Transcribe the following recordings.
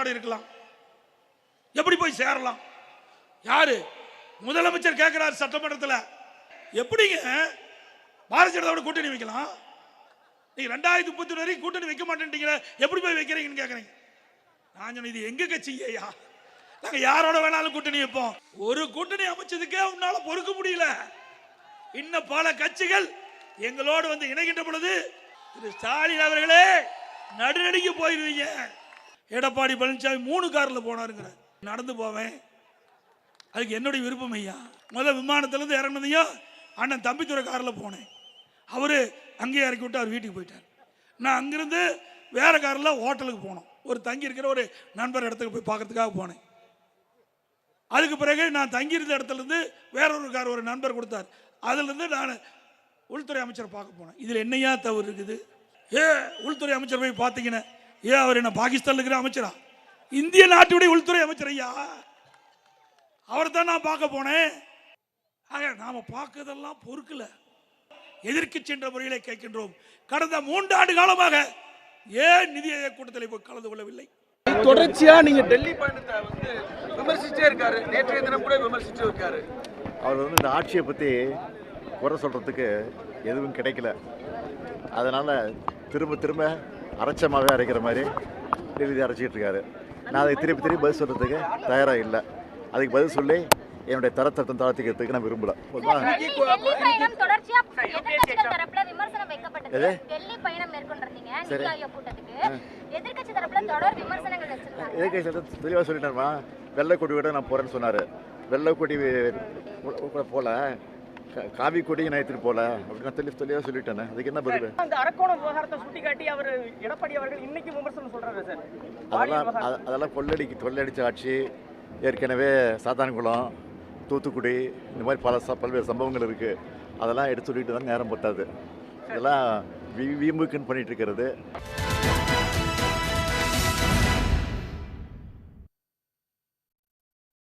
ஜனதாவோட இருக்கலாம்? எப்படி போய் சேரலாம்? யாரு முதலமைச்சர் கேட்கிறார் சட்டமன்றத்தில், எப்படிங்க பாரதிய ஜனதாவோட கூட்டணி வைக்கலாம்? நீங்க 2030 வரைக்கும் கூட்டணி வைக்க மாட்டேன்றீங்களா, எப்படி போய் வைக்கிறீங்கன்னு கேட்குறீங்க. நான் சொன்ன இது எங்க கட்சிங்கய்யா, நாங்க யாரோட வேணாலும் கூட்டணி வைப்போம். ஒரு கூட்டணி அமைச்சதுக்கே உன்னால பொறுக்க முடியல. இன்னும் பல கட்சிகள் எங்களோடு வந்து இணைகின்ற பொழுது திரு ஸ்டாலின் அவர்களே நடுநடுங்கி போயிருவீங்க. எடப்பாடி பழனிசாமி 3 கார்ல போனாருங்கிற, நடந்து போவேன், அதுக்கு என்னுடைய விருப்பம் ஐயா. முதல்ல விமானத்திலிருந்து இறங்கினதையும் அண்ணன் தம்பித்துறை காரில் போனேன். அவரு அங்கேயே இறக்கி விட்டு அவர் வீட்டுக்கு போயிட்டார். நான் அங்கிருந்து வேற காரில் ஹோட்டலுக்கு போனோம். ஒரு தங்கி இருக்கிற ஒரு நண்பர் இடத்துக்கு போய் பார்க்கறதுக்காக போனேன். அதுக்கு பிறகு நான் தங்கியிருந்த இடத்துலேருந்து வேற ஒரு கார் ஒரு நண்பர் கொடுத்தார். அதுலேருந்து நான் உள்துறை அமைச்சரை பார்க்க போனேன். இதில் என்னையா தவறு இருக்குது? உள்துறை அமைச்சர் போய் பார்த்தீங்கன்னா அவர் என்ன பாகிஸ்தானில் இருக்கிற அமைச்சரா? இந்திய நாட்டுடைய உள்துறை அமைச்சர் ஐயா, அவரை தான் நான் பார்க்க போனேன். ஆக நாம பார்க்கறதெல்லாம் பொறுக்கல, எதிர்க்கட்சி என்ற முறையிலே கேட்கின்றோம். கடந்த 3 ஆண்டு காலமாக ஏன் நிதி ஆயோக் கூட்டத்தில் போய் கலந்து கொள்ளவில்லை? தொடர்ச்சியா நீங்க டெல்லி பயணத்தை விமர்சிச்சே இருக்காரு. நேற்றைய தினம் கூட விமர்சிச்சு இருக்காரு. அவர் இந்த ஆட்சியை பற்றி குறை சொல்கிறதுக்கு எதுவும் கிடைக்கல. அதனால் திரும்ப திரும்ப அரைச்சமாகவே அரைக்கிற மாதிரி டெல்லி அரைச்சிக்கிட்டு இருக்காரு. நான் அதை திருப்பி திருப்பி பதில் சொல்கிறதுக்கு தயாராக இல்லை. அதுக்கு பதில் சொல்லி என்னுடைய தரத்தட்டம் தாழ்த்திக்கிறதுக்கு நான் விரும்பல. தெளிவாக சொல்லிட்டேன்மா, வெள்ளை கொடி விட நான் போறேன்னு சொன்னாரு. வெள்ளை கொடி போல காவி கொடி நான் எடுத்துட்டு போல அப்படின்னு தெளிவாக சொல்லிட்டேன். அதுக்கு என்ன பதில்? அந்த அரக்கோணம் விவகாரத்தை சுட்டிக்காட்டி அவர் எடப்பாடி அவர்கள் இன்னைக்கு விமர்சனம் சொல்றாரு சார். அதெல்லாம் கொள்ளடிச்ச ஆட்சி. ஏற்கனவே சாத்தான்குளம், தூத்துக்குடி, இந்த மாதிரி பல்வேறு சம்பவங்கள் இருக்குது. அதெல்லாம் எடுத்து சொல்லிட்டு தான் நேரம் பத்தாது. இதெல்லாம் வீம்புக்குன்னு பண்ணிட்டு இருக்கிறது.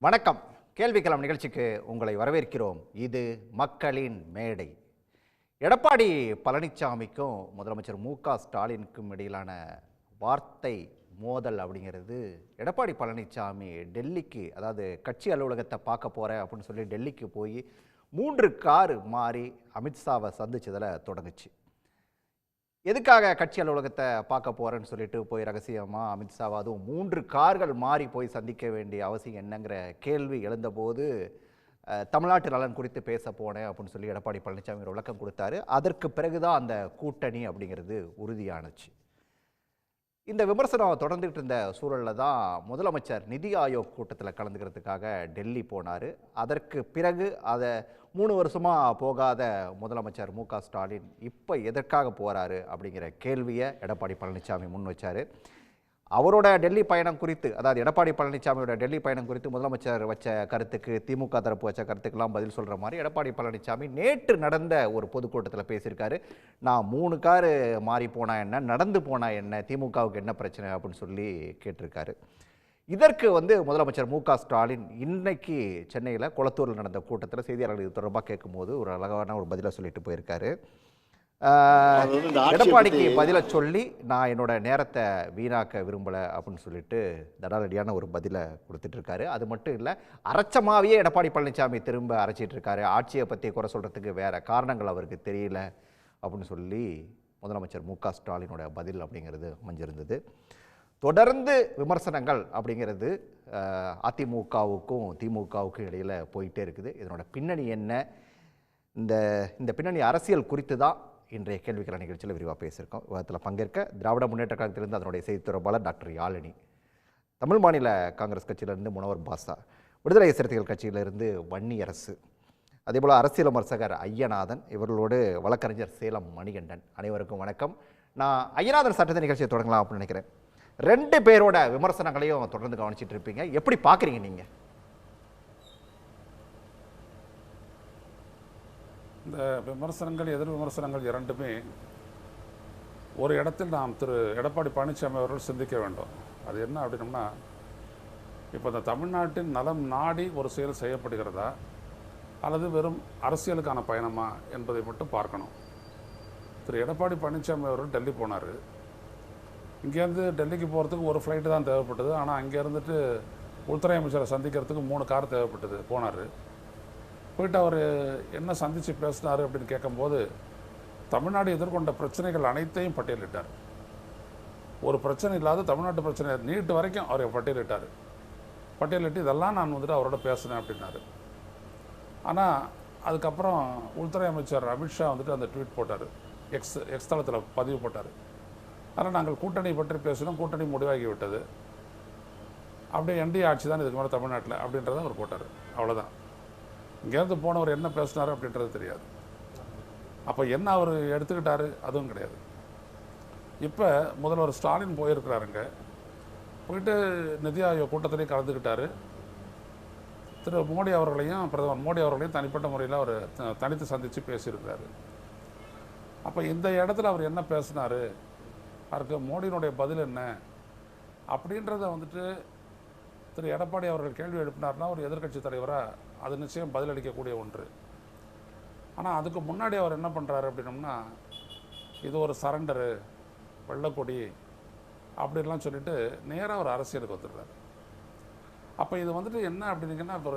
வணக்கம். கேள்விக்களம் நிகழ்ச்சிக்கு உங்களை வரவேற்கிறோம். இது மக்களின் மேடை. எடப்பாடி பழனிசாமிக்கும் முதலமைச்சர் மு.க. ஸ்டாலினுக்கும் இடையிலான வார்த்தை மோதல் அப்படிங்கிறது, எடப்பாடி பழனிசாமி டெல்லிக்கு, அதாவது கட்சி அலுவலகத்தை பார்க்க போகிறேன் அப்படின்னு சொல்லி டெல்லிக்கு போய் 3 கார் மாறி அமித்ஷாவை சந்திச்சதில் தொடங்குச்சு. எதுக்காக கட்சி அலுவலகத்தை பார்க்க போகிறேன்னு சொல்லிட்டு போய் ரகசியமாக அமித்ஷாவை, அதுவும் 3 கார்கள் மாறி போய் சந்திக்க வேண்டிய அவசியம் என்னங்கிற கேள்வி எழுந்தபோது தமிழ்நாட்டு நலன் குறித்து பேச போனேன் அப்படின்னு சொல்லி எடப்பாடி பழனிசாமி ஒரு விளக்கம் கொடுத்தாரு. அதற்கு பிறகுதான் அந்த கூட்டணி அப்படிங்கிறது உறுதியானுச்சு. இந்த விமர்சனம் தொடர்ந்துகிட்டு இருந்த சூழலில் தான் முதலமைச்சர் நிதி ஆயோக் கூட்டத்தில் கலந்துக்கிறதுக்காக டெல்லி போனார். அதற்கு பிறகு அதை 3 வருஷமாக போகாத முதலமைச்சர் மு.க. ஸ்டாலின் இப்போ எதற்காக போகிறாரு அப்படிங்கிற கேள்வியை எடப்பாடி பழனிசாமி முன் வச்சார். அவரோட டெல்லி பயணம் குறித்து, அதாவது எடப்பாடி பழனிசாமியோட டெல்லி பயணம் குறித்து முதலமைச்சர் வச்ச கருத்துக்கு, திமுக தரப்பு வச்ச கருத்துக்கெல்லாம் பதில் சொல்கிற மாதிரி எடப்பாடி பழனிசாமி நேற்று நடந்த ஒரு பொதுக்கூட்டத்தில் பேசியிருக்காரு. நான் 3 காரு மாறி போனால் என்ன, நடந்து போனால் என்ன, திமுகவுக்கு என்ன பிரச்சனை அப்படின்னு சொல்லி கேட்டிருக்காரு. இதற்கு முதலமைச்சர் மு.க. ஸ்டாலின் இன்னைக்கு சென்னையில் குளத்தூரில் நடந்த கூட்டத்தில் செய்தியாளர்கள் இது தொடர்பாக கேட்கும்போது ஒரு அழகான ஒரு பதிலை சொல்லிட்டு போயிருக்காரு. எடப்பாடிக்கு பதிலை சொல்லி நான் என்னோட நேரத்தை வீணாக்க விரும்பலை அப்படின்னு சொல்லிட்டு தடாலடியான ஒரு பதிலை கொடுத்துட்டு இருக்காரு. அது மட்டும் இல்லை, அரைச்சமாவே எடப்பாடி பழனிசாமி திரும்ப அரைச்சிட்டு இருக்காரு. ஆட்சியை பற்றி குறை சொல்கிறதுக்கு வேற காரணங்கள் அவருக்கு தெரியல அப்படின்னு சொல்லி முதலமைச்சர் மு.க. ஸ்டாலினோட பதில் அப்படிங்கிறது அமைஞ்சிருந்தது. தொடர்ந்து விமர்சனங்கள் அப்படிங்கிறது அதிமுகவுக்கும் திமுகவுக்கும் இடையில் போயிட்டே இருக்குது. இதனோட பின்னணி என்ன, இந்த பின்னணி அரசியல் குறித்து தான் இன்றைய கேள்விக்கிற நிகழ்ச்சியில் விரிவாக பேசியிருக்கோம். விவாதத்தில் பங்கேற்க திராவிட முன்னேற்ற கழகத்திலிருந்து அதனுடைய செய்தி தொடர்பாளர் டாக்டர் யாழினி, தமிழ் மாநில காங்கிரஸ் கட்சியிலிருந்து முனவர் பாஷா, விடுதலை சிறுத்தைகள் கட்சியிலிருந்து வன்னியரசு, அதேபோல் அரசியல் விமர்சகர் ஐயநாதன், இவர்களோடு வழக்கறிஞர் சேலம் மணிகண்டன். அனைவருக்கும் வணக்கம். நான் ஐயநாதன் சட்டத்தை நிகழ்ச்சியை தொடங்கலாம் அப்படின்னு நினைக்கிறேன். 2 பேரோட விமர்சனங்களையும் தொடர்ந்து கவனிச்சிட்டு இருப்பீங்க. எப்படி பார்க்குறீங்க நீங்கள்? இந்த விமர்சனங்கள், எதிர் விமர்சனங்கள் இரண்டுமே ஒரு இடத்தில் நாம் திரு எடப்பாடி பழனிசாமி அவர்கள் சிந்திக்க வேண்டும். அது என்ன அப்படின்னம்னா, இப்போ இந்த தமிழ்நாட்டின் நலம் நாடி ஒரு செயல் செய்யப்படுகிறதா அல்லது வெறும் அரசியலுக்கான பயணமா என்பதை மட்டும் பார்க்கணும். திரு எடப்பாடி பழனிசாமி அவர்கள் டெல்லி போனார். இங்கேருந்து டெல்லிக்கு போகிறதுக்கு ஒரு ஃப்ளைட்டு தான் தேவைப்பட்டது. ஆனால் அங்கே இருந்துட்டு உள்துறை அமைச்சரை சந்திக்கிறதுக்கு 3 கார் தேவைப்பட்டது. போனார். போயிட்டு அவர் என்ன சந்தித்து பேசினார் அப்படின்னு கேட்கும்போது தமிழ்நாடு எதிர்கொண்ட பிரச்சனைகள் அனைத்தையும் பட்டியலிட்டார். ஒரு பிரச்சனை இல்லாத தமிழ்நாட்டு பிரச்சனை நீட்டு வரைக்கும் அவர் பட்டியலிட்டார். பட்டியலிட்டு இதெல்லாம் நான் வந்துட்டு அவரோட பேசினேன் அப்படின்னாரு. ஆனால் அதுக்கப்புறம் உள்துறை அமைச்சர் அமித்ஷா வந்துட்டு அந்த ட்வீட் போட்டார், எக்ஸ் தளத்தில் பதிவு போட்டார். ஆனால் நாங்கள் கூட்டணி பற்றி பேசினோம், கூட்டணி முடிவாகி விட்டது, அப்படியே என்டிஏ ஆட்சி தான் இதுக்கு மேலே தமிழ்நாட்டில் அப்படின்றத அவர் போட்டார். அவ்வளோதான். இங்கேருந்து போனவர் என்ன பேசினார் அப்படின்றது தெரியாது. அப்போ என்ன அவர் எடுத்துக்கிட்டாரு அதுவும் கிடையாது. இப்போ முதல்வர் ஸ்டாலின் போயிருக்கிறாருங்க. போயிட்டு நிதி ஆயோக் கூட்டத்திலையும் கலந்துக்கிட்டார். திரு மோடி அவர்களையும் பிரதமர் மோடி அவர்களையும் தனிப்பட்ட முறையில் அவர் தனித்து சந்தித்து பேசியிருக்கிறாரு. அப்போ இந்த இடத்துல அவர் என்ன பேசினார், அவருக்கு மோடியினுடைய பதில் என்ன அப்படின்றத வந்துட்டு திரு எடப்பாடி அவர்கள் கேள்வி எழுப்பினார்னா ஒரு எதிர்க்கட்சி தலைவராக அது நிச்சயம் பதிலளிக்கக்கூடிய ஒன்று. ஆனால் அதுக்கு முன்னாடி அவர் என்ன பண்ணுறாரு அப்படின்னோம்னா, இது ஒரு சரண்டரு, வெள்ளக்கொடி அப்படின்லாம் சொல்லிட்டு நேராக ஒரு அரசியலுக்கு வந்துடுறாரு. அப்போ இது வந்துட்டு என்ன அப்படின்னீங்கன்னா, இப்போ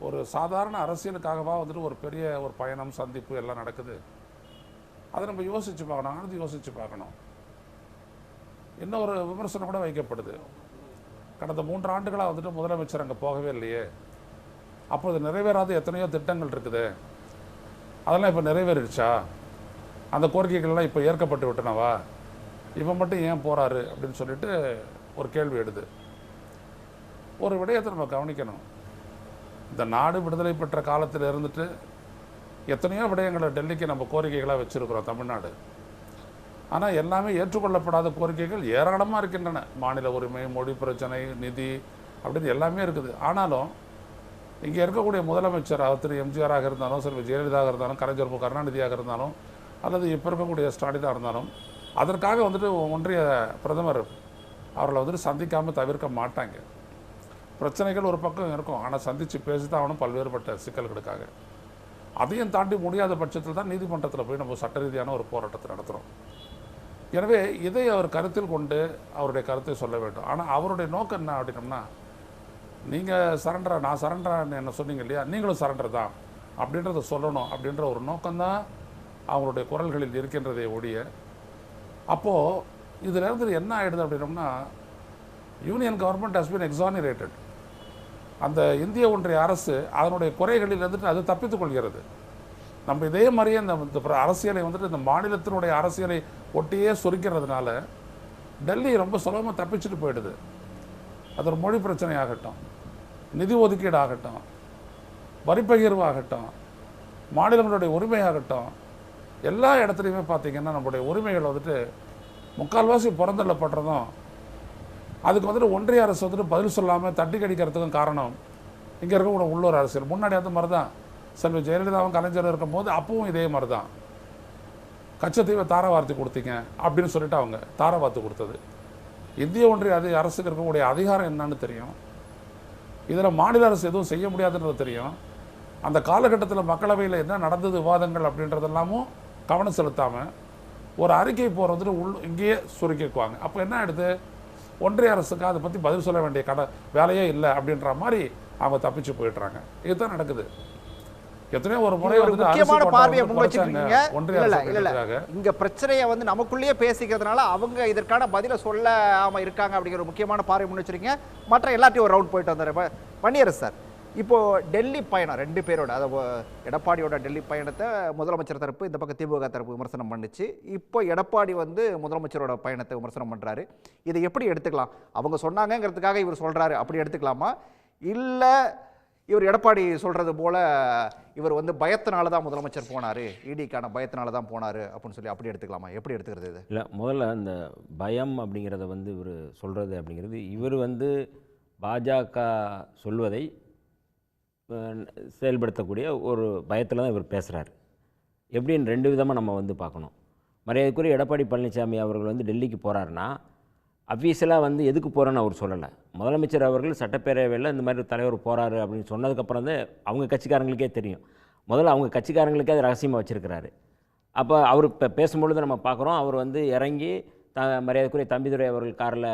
ஒரு சாதாரண அரசியலுக்காகவா வந்துட்டு ஒரு பெரிய ஒரு பயணம் சந்திப்பு எல்லாம் நடக்குது. அதை நம்ம யோசித்து பார்க்கணும், ஆனது யோசித்து பார்க்கணும். இன்னும் ஒரு விமர்சனம் கூட வைக்கப்படுது, கடந்த 3 ஆண்டுகளாக வந்துட்டு முதலமைச்சர் அங்கே போகவே இல்லையே, அப்போது நிறைவேறாத எத்தனையோ திட்டங்கள் இருக்குது, அதெல்லாம் இப்போ நிறைவேறிடுச்சா, அந்த கோரிக்கைகள்லாம் இப்போ ஏற்கப்பட்டு விட்டனவா, இவன் மட்டும் ஏன் போகிறாரு அப்படின்னு சொல்லிட்டு ஒரு கேள்வி எழுது. ஒரு விடயத்தை நம்ம கவனிக்கணும். இந்த நாடு விடுதலை பெற்ற காலத்தில் இருந்துட்டு எத்தனையோ விடயங்களை டெல்லிக்கு நம்ம கோரிக்கைகளாக வச்சுருக்கிறோம் தமிழ்நாடு. ஆனால் எல்லாமே ஏற்றுக்கொள்ளப்படாத கோரிக்கைகள் ஏராளமாக இருக்கின்றன. மாநில உரிமை, மொழி பிரச்சனை, நிதி அப்படின்னு எல்லாமே இருக்குது. ஆனாலும் இங்கே இருக்கக்கூடிய முதலமைச்சர் திரு எம்ஜிஆராக இருந்தாலும், செல்வி ஜெயலலிதாக இருந்தாலும், கலைஞர் கருணாநிதியாக இருந்தாலும், அல்லது இப்போ இருக்கக்கூடிய ஸ்டாலினாக இருந்தாலும் அதற்காக வந்துட்டு ஒன்றிய பிரதமர் அவர்களை வந்துட்டு சந்திக்காமல் தவிர்க்க மாட்டாங்க. பிரச்சனைகள் ஒரு பக்கம் இருக்கும், ஆனால் சந்தித்து பேசி தான் அவனும் பல்வேறுபட்ட சிக்கல்களுக்காக. அதையும் தாண்டி முடியாத பட்சத்தில் தான் நீதிமன்றத்தில் போய் நம்ம சட்ட ரீதியான ஒரு போராட்டத்தை நடத்துகிறோம். எனவே இதை அவர் கருத்தில் கொண்டு அவருடைய கருத்தை சொல்ல வேண்டும். ஆனால் அவருடைய நோக்கம் என்ன அப்படின்னோம்னா, நீங்கள் சரண்டரா, நான் சரண்டரான்னு என்ன சொன்னீங்க இல்லையா, நீங்களும் சரண்டர் தான் அப்படின்றத சொல்லணும் அப்படின்ற ஒரு நோக்கம்தான் அவங்களுடைய குரல்களில் இருக்கின்றதை ஒழிய, அப்போது இதில் இருந்து என்ன ஆகிடுது அப்படின்னோம்னா, யூனியன் கவர்மெண்ட் ஹஸ் பீன் எக்ஸானிரேட்டட். அந்த இந்திய ஒன்றிய அரசு அதனுடைய குறைகளில் இருந்துட்டு அது தப்பித்துக் கொள்கிறது. நம்ம இதே மாதிரியே இந்த அரசியலை வந்துட்டு இந்த மாநிலத்தினுடைய அரசியலை ஒட்டியே சுருக்கிறதுனால டெல்லி ரொம்ப சுலபமாக தப்பிச்சுட்டு போயிடுது. அது ஒரு மொழி பிரச்சனை ஆகட்டும், நிதி ஒதுக்கீடு ஆகட்டும், வரிப்பகிர்வு ஆகட்டும், மாநிலங்களுடைய உரிமையாகட்டும், எல்லா இடத்துலையுமே பார்த்திங்கன்னா நம்மளுடைய உரிமைகள் வந்துட்டு முக்கால்வாசி புறந்தள்ளப்படுறதும், அதுக்கு வந்துட்டு ஒன்றிய அரசு வந்துட்டு பதில் சொல்லாமல் தட்டி கடிக்கிறதுக்கும் காரணம் இங்கே இருக்கக்கூடிய உள்ளூர் அரசியல். முன்னாடி அந்த மாதிரி தான் செல்வி ஜெயலலிதாவும் கலைஞர் இருக்கும்போது அப்பவும் இதே மாதிரி தான், கச்சத்தீவை தாரவார்த்து கொடுத்தீங்க அப்படின்னு சொல்லிட்டு அவங்க தாரவார்த்து கொடுத்தது. இந்திய ஒன்றிய அரசுக்கு இருக்கக்கூடிய அதிகாரம் என்னன்னு தெரியும், இதில் மாநில அரசு எதுவும் செய்ய முடியாதுன்றது தெரியும். அந்த காலகட்டத்தில் மக்களவையில் என்ன நடந்தது விவாதங்கள் அப்படின்றதெல்லாமும் கவனம் செலுத்தாமல் ஒரு அறிக்கை போகிற வந்துட்டு இங்கேயே சுருக்கிக்குவாங்க. அப்போ என்ன ஆகிடுது, ஒன்றிய அரசுக்கு அதை பற்றி பதில் சொல்ல வேண்டிய வேலையே இல்லை அப்படின்ற மாதிரி அவங்க தப்பிச்சு போயிடுறாங்க. இதுதான் நடக்குது. எத்தனையோ ஒரு முறை முக்கியமான பார்வையை முன்வச்சிருக்கீங்க. இங்க பிரச்சனையை வந்து நமக்குள்ளேயே பேசிக்கிறதுனால அவங்க இதற்கான பதிலை சொல்லாம இருக்காங்க அப்படிங்கிற முக்கியமான பார்வை முன் வச்சிருக்கீங்க. மற்ற எல்லாத்தையும் ஒரு ரவுண்ட் போயிட்டு வந்தாரு வன்னியரசு சார். இப்போ டெல்லி பயணம் 2 பேரோட, அதாவது எடப்பாடியோட டெல்லி பயணத்தை முதலமைச்சர் தரப்பு, இந்த பக்கம் திமுக தரப்பு விமர்சனம் பண்ணுச்சு. இப்போ எடப்பாடி வந்து முதலமைச்சரோட பயணத்தை விமர்சனம் பண்றாரு. இதை எப்படி எடுத்துக்கலாம்? அவங்க சொன்னாங்கிறதுக்காக இவர் சொல்றாரு அப்படி எடுத்துக்கலாமா, இல்லை இவர் எடப்பாடி சொல்றது போல இவர் வந்து பயத்தினால தான் முதலமைச்சர் போனாரு, இடிக்கான பயத்தினால தான் போனாரு அப்படின்னு சொல்லி அப்படி எடுத்துக்கலாமா? எப்படி எடுத்துக்கிறது இது? இல்லை, முதல்ல அந்த பயம் அப்படிங்கிறத வந்து இவர் சொல்கிறது அப்படிங்கிறது, இவர் வந்து பாஜக சொல்வதை செயல்படுத்தக்கூடிய ஒரு பயத்தில் தான் இவர் பேசுகிறார். எப்படின்னு 2 விதமாக நம்ம வந்து பார்க்கணும். மரியாதைக்குரிய எடப்பாடி பழனிசாமி அவர்கள் வந்து டெல்லிக்கு போகிறாருன்னா அஃபீஷியலாக வந்து எதுக்கு போகிறேன்னு அவர் சொல்லலை. முதலமைச்சர் அவர்கள் சட்டப்பேரவையில் இந்த மாதிரி தலைவர் போகிறாரு அப்படின்னு சொன்னதுக்கப்புறம் தான் அவங்க கட்சிக்காரங்களுக்கே தெரியும். முதல்ல அவங்க கட்சிக்காரங்களுக்கே அது ரகசியமாக வச்சுருக்கிறாரு. அப்போ அவர் இப்போ பேசும்பொழுது நம்ம பார்க்குறோம், அவர் வந்து இறங்கி மரியாதைக்குரிய தம்பிதுரை அவர்கள் காரில்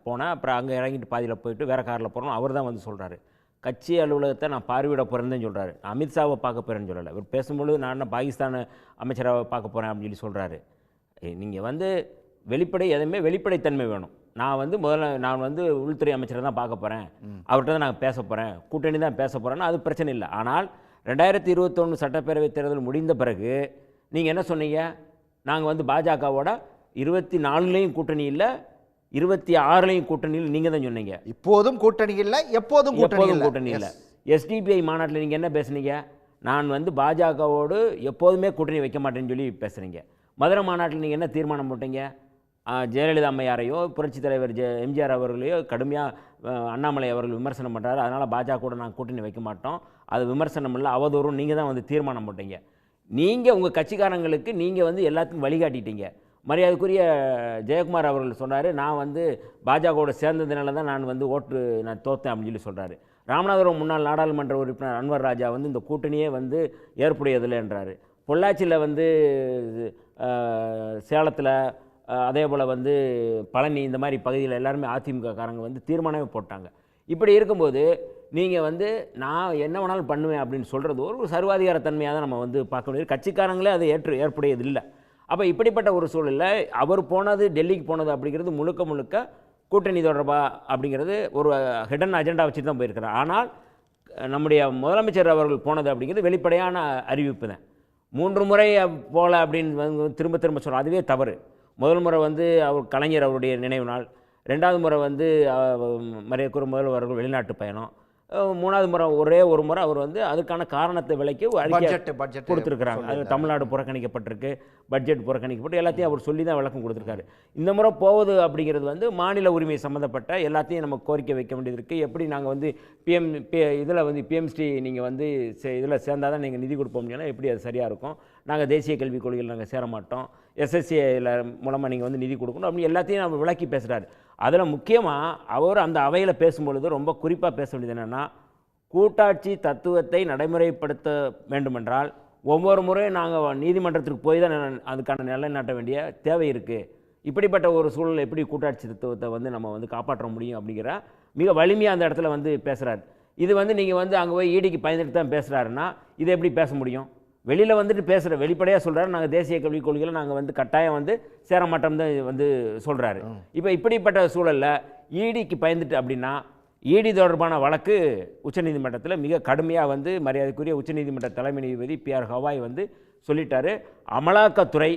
போனேன். அப்புறம் அங்கே இறங்கிட்டு பாதியில் போயிட்டு வேறு காரில் போகிறோம். அவர் தான் வந்து சொல்கிறாரு, கட்சி அலுவலகத்தை நான் பார்வையிட போகிறேன்னு சொல்கிறாரு. அமித்ஷாவை பார்க்க போகிறேன்னு சொல்லலை. இவர் பேசும்பொழுது நான் என்ன பாகிஸ்தான் அமைச்சராக பார்க்க போகிறேன் அப்படின்னு சொல்லி சொல்கிறாரு. நீங்கள் வந்து வெளிப்படை எதுவுமே வெளிப்படைத்தன்மை வேணும். நான் வந்து உள்துறை அமைச்சரை தான் பார்க்க போகிறேன், அவர்கிட்ட தான் நான் பேச போகிறேன், கூட்டணி தான் பேச போகிறேன்னா அது பிரச்சனை இல்லை. ஆனால் 2021 சட்டப்பேரவை தேர்தல் முடிந்த பிறகு நீங்கள் என்ன சொன்னீங்க, நாங்கள் வந்து பாஜகவோட 24லையும் கூட்டணி இல்லை, 26லையும் கூட்டணியில் நீங்கள் தான் சொன்னீங்க. இப்போதும் கூட்டணி இல்லை, எப்போதும் கூட்டணி இல்லை. SDPI மாநாட்டில் நீங்கள் என்ன பேசுனீங்க, நான் வந்து பாஜகவோடு எப்போதுமே கூட்டணி வைக்க மாட்டேன்னு சொல்லி பேசுகிறீங்க. மதுரை மாநாட்டில் நீங்கள் என்ன தீர்மானம் போட்டீங்க, ஜெயலலிதா அம்மையாரையோ புரட்சித் தலைவர் எம்ஜிஆர் அவர்களையோ கடுமையாக அண்ணாமலை அவர்கள் விமர்சனம் பண்ணுறாரு, அதனால் பாஜக கூட நாங்கள் கூட்டணி வைக்க மாட்டோம், அது விமர்சனம் இல்லை அவதூறும் நீங்கள் தான் வந்து தீர்மானம் போட்டீங்க. நீங்கள் உங்கள் கட்சிக்காரங்களுக்கு நீங்கள் வந்து எல்லாத்துக்கும் வழிகாட்டிட்டீங்க. மரியாதைக்குரிய ஜெயக்குமார் அவர்கள் சொன்னார், நான் வந்து பாஜகவோட சேர்ந்ததுனால தான் நான் வந்து நான் தோத்தேன் அப்படின்னு சொல்லி சொல்கிறாரு. ராமநாதபுரம் முன்னாள் நாடாளுமன்ற உறுப்பினர் அன்வர் ராஜா வந்து இந்த கூட்டணியே வந்து ஏற்புடையதில்லை என்றார். பொள்ளாச்சியில் வந்து சேலத்தில் அதே போல் வந்து பழனி இந்த மாதிரி பகுதியில் எல்லாருமே அதிமுக காரங்க வந்து தீர்மானமே போட்டாங்க. இப்படி இருக்கும்போது நீங்கள் வந்து நான் என்ன வேணாலும் பண்ணுவேன் அப்படின்னு சொல்கிறது ஒரு சர்வாதிகாரத்தன்மையாக தான் நம்ம வந்து பார்க்க முடியாது. கட்சிக்காரங்களே அதை ஏற்புடையது இல்லை. அப்போ இப்படிப்பட்ட ஒரு சூழலில் அவர் போனது, டெல்லிக்கு போனது அப்படிங்கிறது முழுக்க கூட்டணி தொடர்பாக அப்படிங்கிறது ஒரு ஹிடன் அஜெண்டா வச்சு தான் போயிருக்கிறார். ஆனால் நம்முடைய முதலமைச்சர் அவர்கள் போனது அப்படிங்கிறது வெளிப்படையான அறிவிப்பு தான். 3 முறை போகல அப்படின்னு திரும்ப சொல்கிறோம், அதுவே தவறு. முதல் முறை வந்து அவர் கலைஞர் அவருடைய நினைவு நாள், 2வது முறை வந்து மரியாதைக்குரிய முதல்வர் வெளிநாட்டு பயணம், 3வது முறை ஒரே ஒரு முறை அவர் வந்து அதுக்கான காரணத்தை விலைக்கு பட்ஜெட் கொடுத்துருக்குறாங்க. அது தமிழ்நாடு புறக்கணிக்கப்பட்டிருக்கு, பட்ஜெட் புறக்கணிக்கப்பட்டு எல்லாத்தையும் அவர் சொல்லி தான் விளக்கம் கொடுத்துருக்காரு. இந்த முறை போவது அப்படிங்கிறது வந்து மாநில உரிமை சம்மந்தப்பட்ட எல்லாத்தையும் நம்ம கோரிக்கை வைக்க வேண்டியது இருக்குது. எப்படி நாங்கள் வந்து இதில் வந்து பிஎம்ஸ்டி நீங்கள் வந்து இதில் சேர்ந்தால் தான் நீங்கள் நிதி கொடுப்போம்னா எப்படி அது சரியாக இருக்கும், நாங்கள் தேசிய கல்விக் கொள்கையில் நாங்கள் சேர மாட்டோம், SSCIயில் மூலமாக நீங்கள் வந்து நிதி கொடுக்கணும் அப்படி எல்லாத்தையும் நம்ம விளக்கி பேசுகிறாரு. அதில் முக்கியமாக அவர் அந்த அவையில் பேசும்பொழுது ரொம்ப குறிப்பாக பேச வேண்டியது என்னென்னா, கூட்டாட்சி தத்துவத்தை நடைமுறைப்படுத்த வேண்டுமென்றால் ஒவ்வொரு முறையும் நாங்கள் நீதிமன்றத்திற்கு போய் தான் அதுக்கான நிலைநாட்ட வேண்டிய தேவை இருக்குது. இப்படிப்பட்ட ஒரு சூழல் எப்படி கூட்டாட்சி தத்துவத்தை வந்து நம்ம வந்து காப்பாற்ற முடியும் அப்படிங்கிற மிக வலிமையாக அந்த இடத்துல வந்து பேசுகிறார். இது வந்து நீங்கள் வந்து அங்கே போய் ஈடிக்கு பயந்துட்டு தான் பேசுகிறாருன்னா இதை எப்படி பேச முடியும்? வெளியில் வந்துட்டு பேசுகிற வெளிப்படையாக சொல்கிறாரு, நாங்கள் தேசிய கல்விக் கொள்கையில் நாங்கள் வந்து கட்டாயம் வந்து சேர மாட்டோம் தான் வந்து சொல்கிறாரு. இப்போ இப்படிப்பட்ட சூழலில் ஈடிக்கு பயந்துட்டு அப்படின்னா ஈடி தொடர்பான வழக்கு உச்சநீதிமன்றத்தில் மிக கடுமையாக வந்து மரியாதைக்குரிய உச்சநீதிமன்ற தலைமை நீதிபதி PR ஹவாய் வந்து சொல்லிட்டாரு, அமலாக்கத்துறை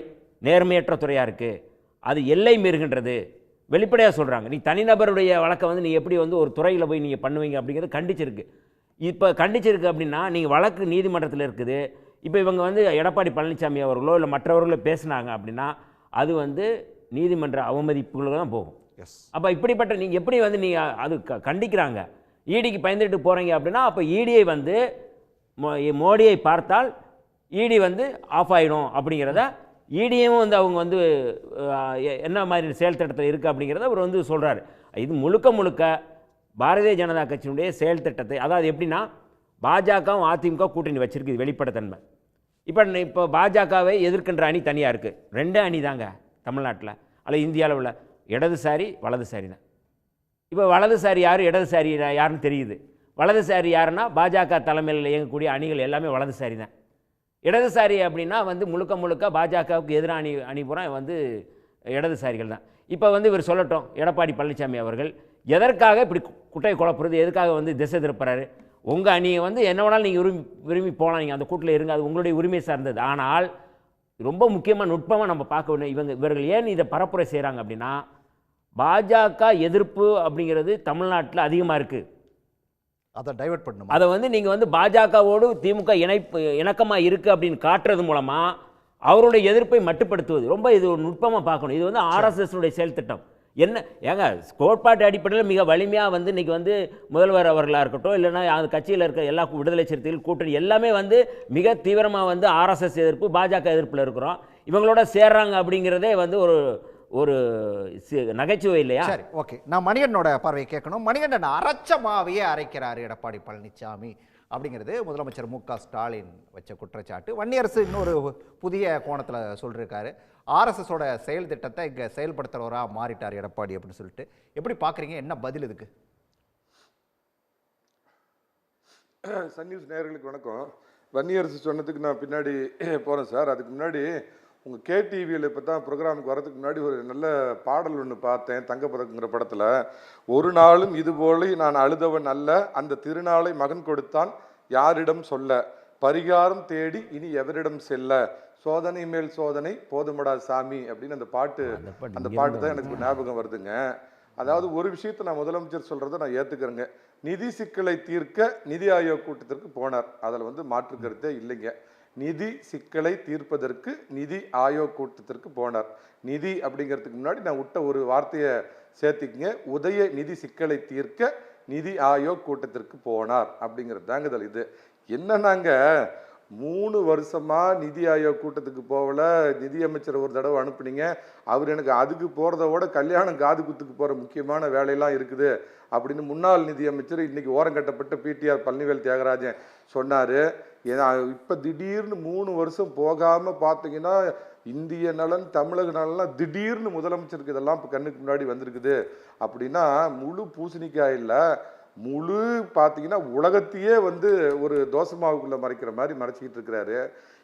நேர்மையற்ற துறையாக இருக்குது, அது எல்லை மீறுகின்றது, வெளிப்படையாக சொல்கிறாங்க. நீ தனிநபருடைய வழக்கை வந்து நீ எப்படி வந்து ஒரு துறையில் போய் நீங்கள் பண்ணுவீங்க அப்படிங்கிறது கண்டிச்சிருக்கு. இப்போ கண்டிச்சிருக்கு அப்படின்னா நீங்கள் வழக்கு நீதிமன்றத்தில் இருக்குது. இப்போ இவங்க வந்து எடப்பாடி பழனிசாமி அவர்களோ இல்லை மற்றவர்களோ பேசுனாங்க அப்படின்னா அது வந்து நீதிமன்ற அவமதிப்புகளுக்கு தான் போகும். அப்போ இப்படிப்பட்ட நீங்கள் எப்படி வந்து நீங்கள் அது கண்டிக்கிறாங்க, ஈடிக்கு பயந்துட்டு போகிறீங்க அப்படின்னா அப்போ ஈடியை வந்து மோடியை பார்த்தால் ஈடி வந்து ஆஃப் ஆகிடும் அப்படிங்கிறத ஈடியும் வந்து அவங்க வந்து என்ன மாதிரி செயல் திட்டத்தில் இருக்குது அப்படிங்கிறத அவர் வந்து சொல்கிறாரு. இது முழுக்க பாரதிய ஜனதா கட்சியினுடைய செயல் திட்டத்தை, அதாவது எப்படின்னா பாஜகவும் அதிமுக கூட்டணி வச்சிருக்கு, வெளிப்படைத்தன்மை. இப்போ பாஜகவை எதிர்க்கின்ற அணி தனியாக இருக்குது, 2 அணி தாங்க தமிழ்நாட்டில் அல்ல இந்தியாவில் உள்ள, இடதுசாரி வலதுசாரி தான். இப்போ வலதுசாரி யார் இடதுசாரி யாருன்னு தெரியுது. வலதுசாரி யாருன்னா பாஜக தலைமையில் இயங்கக்கூடிய அணிகள் எல்லாமே வலதுசாரி தான். இடதுசாரி அப்படின்னா வந்து முழுக்க பாஜகவுக்கு எதிரான அணி பூரா வந்து இடதுசாரிகள் தான். இப்போ வந்து இவர் சொல்லட்டும், எடப்பாடி பழனிசாமி அவர்கள் எதற்காக இப்படி குட்டை குழப்புறது, எதுக்காக வந்து திசை திருப்புறாரு? உங்கள் அணியை வந்து என்ன வேணாலும் நீங்கள் விரும்பி போகலாம், நீங்கள் அந்த கூட்டில் இருங்க, அது உங்களுடைய உரிமை சார்ந்தது. ஆனால் ரொம்ப முக்கியமாக நுட்பமாக நம்ம பார்க்க வேண்டிய இவர்கள் ஏன் இதை பரப்புரை செய்கிறாங்க அப்படின்னா, பாஜக எதிர்ப்பு அப்படிங்கிறது தமிழ்நாட்டில் அதிகமாக இருக்குது. அதை டைவர்ட் பண்ணணும். அதை வந்து நீங்கள் வந்து பாஜகவோடு திமுக இணக்கமாக இருக்குது அப்படின்னு காட்டுறது மூலமாக அவருடைய எதிர்ப்பை மட்டுப்படுத்துவது ரொம்ப இது ஒரு நுட்பமாக பார்க்கணும். இது வந்து RSSனுடைய செயல் திட்டம். என்ன ஏங்க கோட்பாட்டு அடிப்படையில் மிக வலிமையாக வந்து இன்றைக்கி வந்து முதல்வர் அவர்களாக இருக்கட்டும், இல்லைன்னா அந்த கட்சியில் இருக்க எல்லா விடுதலை சிறுத்தைகள் கூட்டணி எல்லாமே வந்து மிக தீவிரமாக வந்து RSS எதிர்ப்பு பாஜக எதிர்ப்பில் இருக்கிறோம். இவங்களோட சேர்றாங்க அப்படிங்கிறதே வந்து ஒரு நகைச்சுவை இல்லையா? சரி, ஓகே. நான் மணிகண்டனோட பார்வையை கேட்கணும். மணிகண்டன் அரைச்சமாவையே அரைக்கிறாரு எடப்பாடி பழனிசாமி. அப்படிங்கிறது முதலமைச்சர் மு.க.ஸ்டாலின் வச்ச குற்றச்சாட்டு. வன்னியரசு இன்னொரு புதிய கோணத்தில் சொல்லியிருக்காரு. ஆர்எஸ்எஸோட செயல் திட்டத்தை இங்கே செயல்படுத்துகிறவராக மாறிட்டார் எடப்பாடி அப்படின்னு சொல்லிட்டு. எப்படி பார்க்குறீங்க? என்ன பதில் இதுக்கு? சன் நியூஸ் நேயர்களுக்கு வணக்கம். வன்னியரசு சொன்னதுக்கு நான் பின்னாடி போகிறேன் சார். அதுக்கு முன்னாடி உங்கள் கேடிவியில் இப்போ தான் ப்ரோக்ராமுக்கு வரதுக்கு முன்னாடி ஒரு நல்ல பாடல் ஒன்று பார்த்தேன், தங்கப்பதக்குங்கிற படத்தில். ஒரு நாளும் இதுபோல நான் அழுதவன் அல்ல, அந்த திருநாளை மகன் கொடுத்தான் யாரிடம் சொல்ல, பரிகாரம் தேடி இனி எவரிடம் செல்ல, சோதனை மேல் சோதனை போதுமடா சாமி அப்படின்னு அந்த பாட்டு தான் எனக்கு ஞாபகம் வருதுங்க. அதாவது ஒரு விஷயத்தை நான் முதலமைச்சர் சொல்கிறத நான் ஏற்றுக்கிறேங்க. நிதி சிக்கலை தீர்க்க நிதி ஆயோக் கூட்டத்திற்கு போனார், அதில் மாற்று கருத்தே இல்லைங்க. நிதி சிக்கலை தீர்ப்பதற்கு நிதி ஆயோக் கூட்டத்திற்கு போனார். நிதி அப்படிங்கிறதுக்கு முன்னாடி நான் விட்ட ஒரு வார்த்தையை சேர்த்துக்குங்க. உதய நிதி சிக்கலை தீர்க்க நிதி ஆயோக் கூட்டத்திற்கு போனார் அப்படிங்கிறது தாங்க இது. என்னன்னாங்க, 3 வருஷமா நிதி ஆயோக் கூட்டத்துக்கு போகல. நிதியமைச்சர் ஒரு தடவை அனுப்புனீங்க, அவர் எனக்கு அதுக்கு போகிறத விட கல்யாணம் காது குத்துக்கு போகிற முக்கியமான வேலையெல்லாம் இருக்குது அப்படின்னு முன்னாள் நிதியமைச்சர் இன்னைக்கு ஓரங்கட்டப்பட்ட பிடிஆர் பழனிவேல் தியாகராஜன் சொன்னார். ஏன்னா இப்போ திடீர்னு 3 வருஷம் போகாமல் பார்த்தீங்கன்னா இந்திய நலன் தமிழக நலன்லாம் திடீர்னு முதலமைச்சருக்கு இதெல்லாம் இப்போ கண்ணுக்கு முன்னாடி வந்திருக்குது அப்படின்னா முழு பூசணிக்காய் இல்லை, முழு பார்த்தீங்கன்னா உலகத்தையே ஒரு தோசை மாவுக்குள்ளே மறைக்கிற மாதிரி மறைச்சிக்கிட்டு இருக்கிறாரு.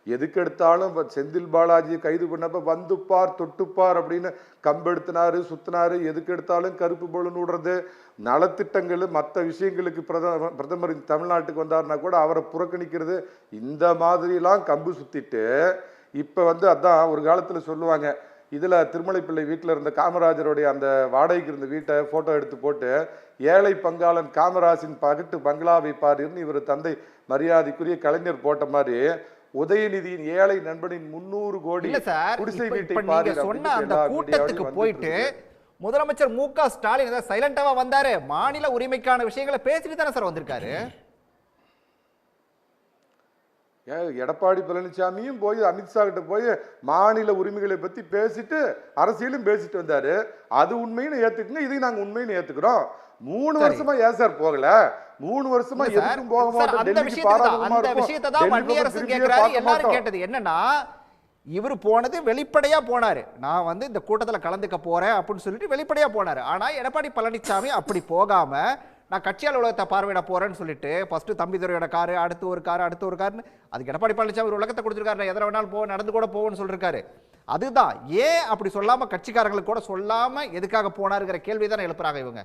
எதுக்கு எடுத்தாலும் செந்தில் பாலாஜி கைது பண்ணப்ப வந்துப்பார் தொட்டுப்பார் அப்படின்னு கம்பெடுத்தினாரு, சுத்தினாரு. எதுக்கு எடுத்தாலும் கருப்பு பலூன் விடுறது, நலத்திட்டங்கள் மற்ற விஷயங்களுக்கு பிரதமர் தமிழ்நாட்டுக்கு வந்தாருன்னா கூட அவரை புறக்கணிக்கிறது, இந்த மாதிரிலாம் கம்பு சுத்திட்டு இப்போ அதான் ஒரு காலத்தில் சொல்லுவாங்க, இதில் திருமலைப்பிள்ளை வீட்டில் இருந்த காமராஜருடைய அந்த வாடகைக்கு இருந்த வீட்டை ஃபோட்டோ எடுத்து போட்டு ஏழை பங்காளன் காமராஜின் பகட்டு பங்களாவை பாருன்னு இவர் தந்தை மரியாதைக்குரிய கலைஞர் போட்ட மாதிரி உதயநிதியின் ஏழை நண்பனின் 300 கோடி குடிசை வீட்டை பாரு சொன்ன அந்த கூட்டத்துக்கு போயிட்டு முதலமைச்சர் மு.க.ஸ்டாலின் சைலண்டாவா வந்தாரு. மாநில உரிமைக்கான விஷயங்களை பேசிட்டு தானே சார் வந்திருக்காரு. எடப்பாடி பழனிசாமியும் போய் அமித்ஷா கிட்ட போய் மாநில உரிமைகளை பத்தி பேசிட்டு அரசியலும் பேசிட்டு வந்தாரு. அது உண்மைன்னு ஏத்துக்குங்க, இதையும் நாங்க உண்மைன்னு ஏத்துக்கிறோம். 3 வருஷமா ஏன் சார் போகல? 3 வருஷமா எதுக்கும் போக மாட்டோம். அந்த விஷயத்தை தான் வன்னியரசு கேட்கிறாரு. எல்லாரும் கேட்டது என்னன்னா, இவர் போனது வெளிப்படையா போனாரு. நான் இந்த கூட்டத்துல கலந்துக்க போறேன் அப்படின்னு சொல்லிட்டு வெளிப்படையா போனாரு. ஆனா எடப்பாடி பழனிசாமி அப்படி போகாம நான் கட்சி அலுவலகத்தை பார்வையிட போறேன்னு சொல்லிட்டு ஃபர்ஸ்ட் தம்பிதுரையோட காரு, அடுத்து ஒரு காருன்னு அதுக்கு எடப்பாடி பழனிசாமி ஒரு உலகத்தை கொடுத்துருக்காரு. எதிர வேணாலும் போ, நடந்து கூட போவோன்னு சொல்லிருக்காரு. அதுதான் ஏன் அப்படி சொல்லாம கட்சிக்காரங்களுக்கு கூட சொல்லாம எதுக்காக போனாருங்கிற கேள்வி தானே எழுப்புறாங்க இவங்க.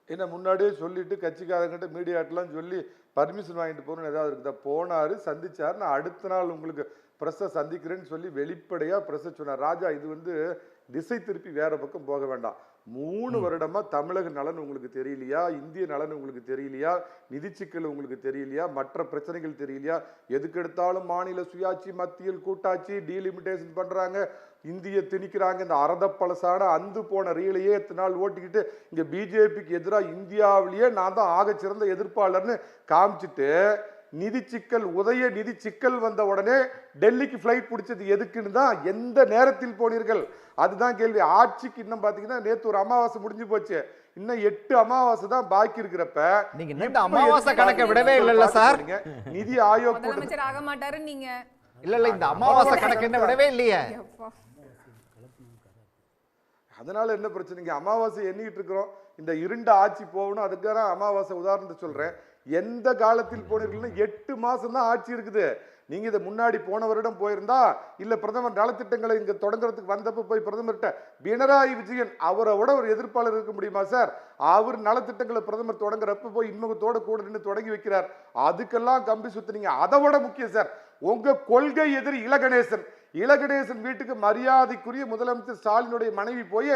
என்ன முன்னாடியே சொல்லிட்டு கட்சிக்காரங்கிட்ட மீடியாட்டெல்லாம் சொல்லி பர்மிஷன் வாங்கிட்டு போகணும்னு ஏதாவது இருக்குதா? போனாரு, சந்திச்சாரு. நான் அடுத்த நாள் உங்களுக்கு ப்ரெஸ்ஸை சந்திக்கிறேன்னு சொல்லி வெளிப்படையாக ப்ரெஸ்ஸை சொன்னார். ராஜா, இது திசை திருப்பி வேற பக்கம் போக வேண்டாம். 3 வருடமா தமிழக நலன் உங்களுக்கு தெரியலையா? இந்திய நலன் உங்களுக்கு தெரியலையா? நிதி சிக்கல் உங்களுக்கு தெரியலையா? மற்ற பிரச்சனைகள் தெரியலையா? எதுக்கு எடுத்தாலும் மாநில சுயாட்சி, மத்தியில் கூட்டாட்சி, டீலிமிட்டேஷன் பண்றாங்க, இந்திய திணிக்கிறாங்க. இந்த அரத பழசான அந்து போன ரீலையே எத்தனை நாள் ஓட்டிக்கிட்டு இங்க பிஜேபிக்கு எதிராக இந்தியாவிலேயே நான் தான் ஆகச்சிறந்த எதிர்ப்பாளர்னு காமிச்சிட்டு நிதி சிக்கல், உதய நிதி சிக்கல் வந்த உடனே டெல்லிக்கு ஃபிளைட் பிடிச்சது எதுக்குன்னு தான், எந்த நேரத்தில் போனீர்கள்? அதுதான் கேள்வி. ஆட்சிக்கு இன்னும் பாத்தீங்கன்னா நேத்து ஒரு அமாவாசை முடிஞ்சு போச்சு, இன்னும் 8 அமாவாசை தான் பாக்கி இருக்கிறப்ப நீங்க இந்த அமாவாசை கணக்க விடவே இல்ல சார். நிதி ஆயோக் முதலமைச்சர் ஆக மாட்டாரு நீங்க. இல்ல இந்த அமாவாசை கணக்கு என்ன விடவே இல்லையே. அதனால என்ன பிரச்சனைங்க? அமாவாசை எண்ணிட்டு இருக்கிறோம். இந்த இருண்ட ஆட்சி போகணும், அதுக்கான அமாவாசை உதாரணத்தை சொல்றேன். எந்த காலத்தில் போனீர்கள்னா 8 மாசம் தான் ஆட்சி இருக்குது. நீங்க இதை முன்னாடி போன வருடம் போயிருந்தா, இல்ல பிரதமர் நலத்திட்டங்களை இங்க தொடங்குறதுக்கு வந்தப்ப போய் பிரதமர்கிட்ட பினராயி விஜயன் அவரோட ஒரு எதிர்ப்பாளர் இருக்க முடியுமா சார்? அவர் நலத்திட்டங்களை பிரதமர் தொடங்குறப்ப போய் இன்முகத்தோட கூட நின்று தொடங்கி வைக்கிறார். அதுக்கெல்லாம் கம்பி சுத்தினீங்க. அதை விட முக்கியம் சார், உங்க கொள்கை எதிரி இலகணேசன். இலகணேசன் வீட்டுக்கு மரியாதைக்குரிய முதலமைச்சர் ஸ்டாலினுடைய மனைவி போய்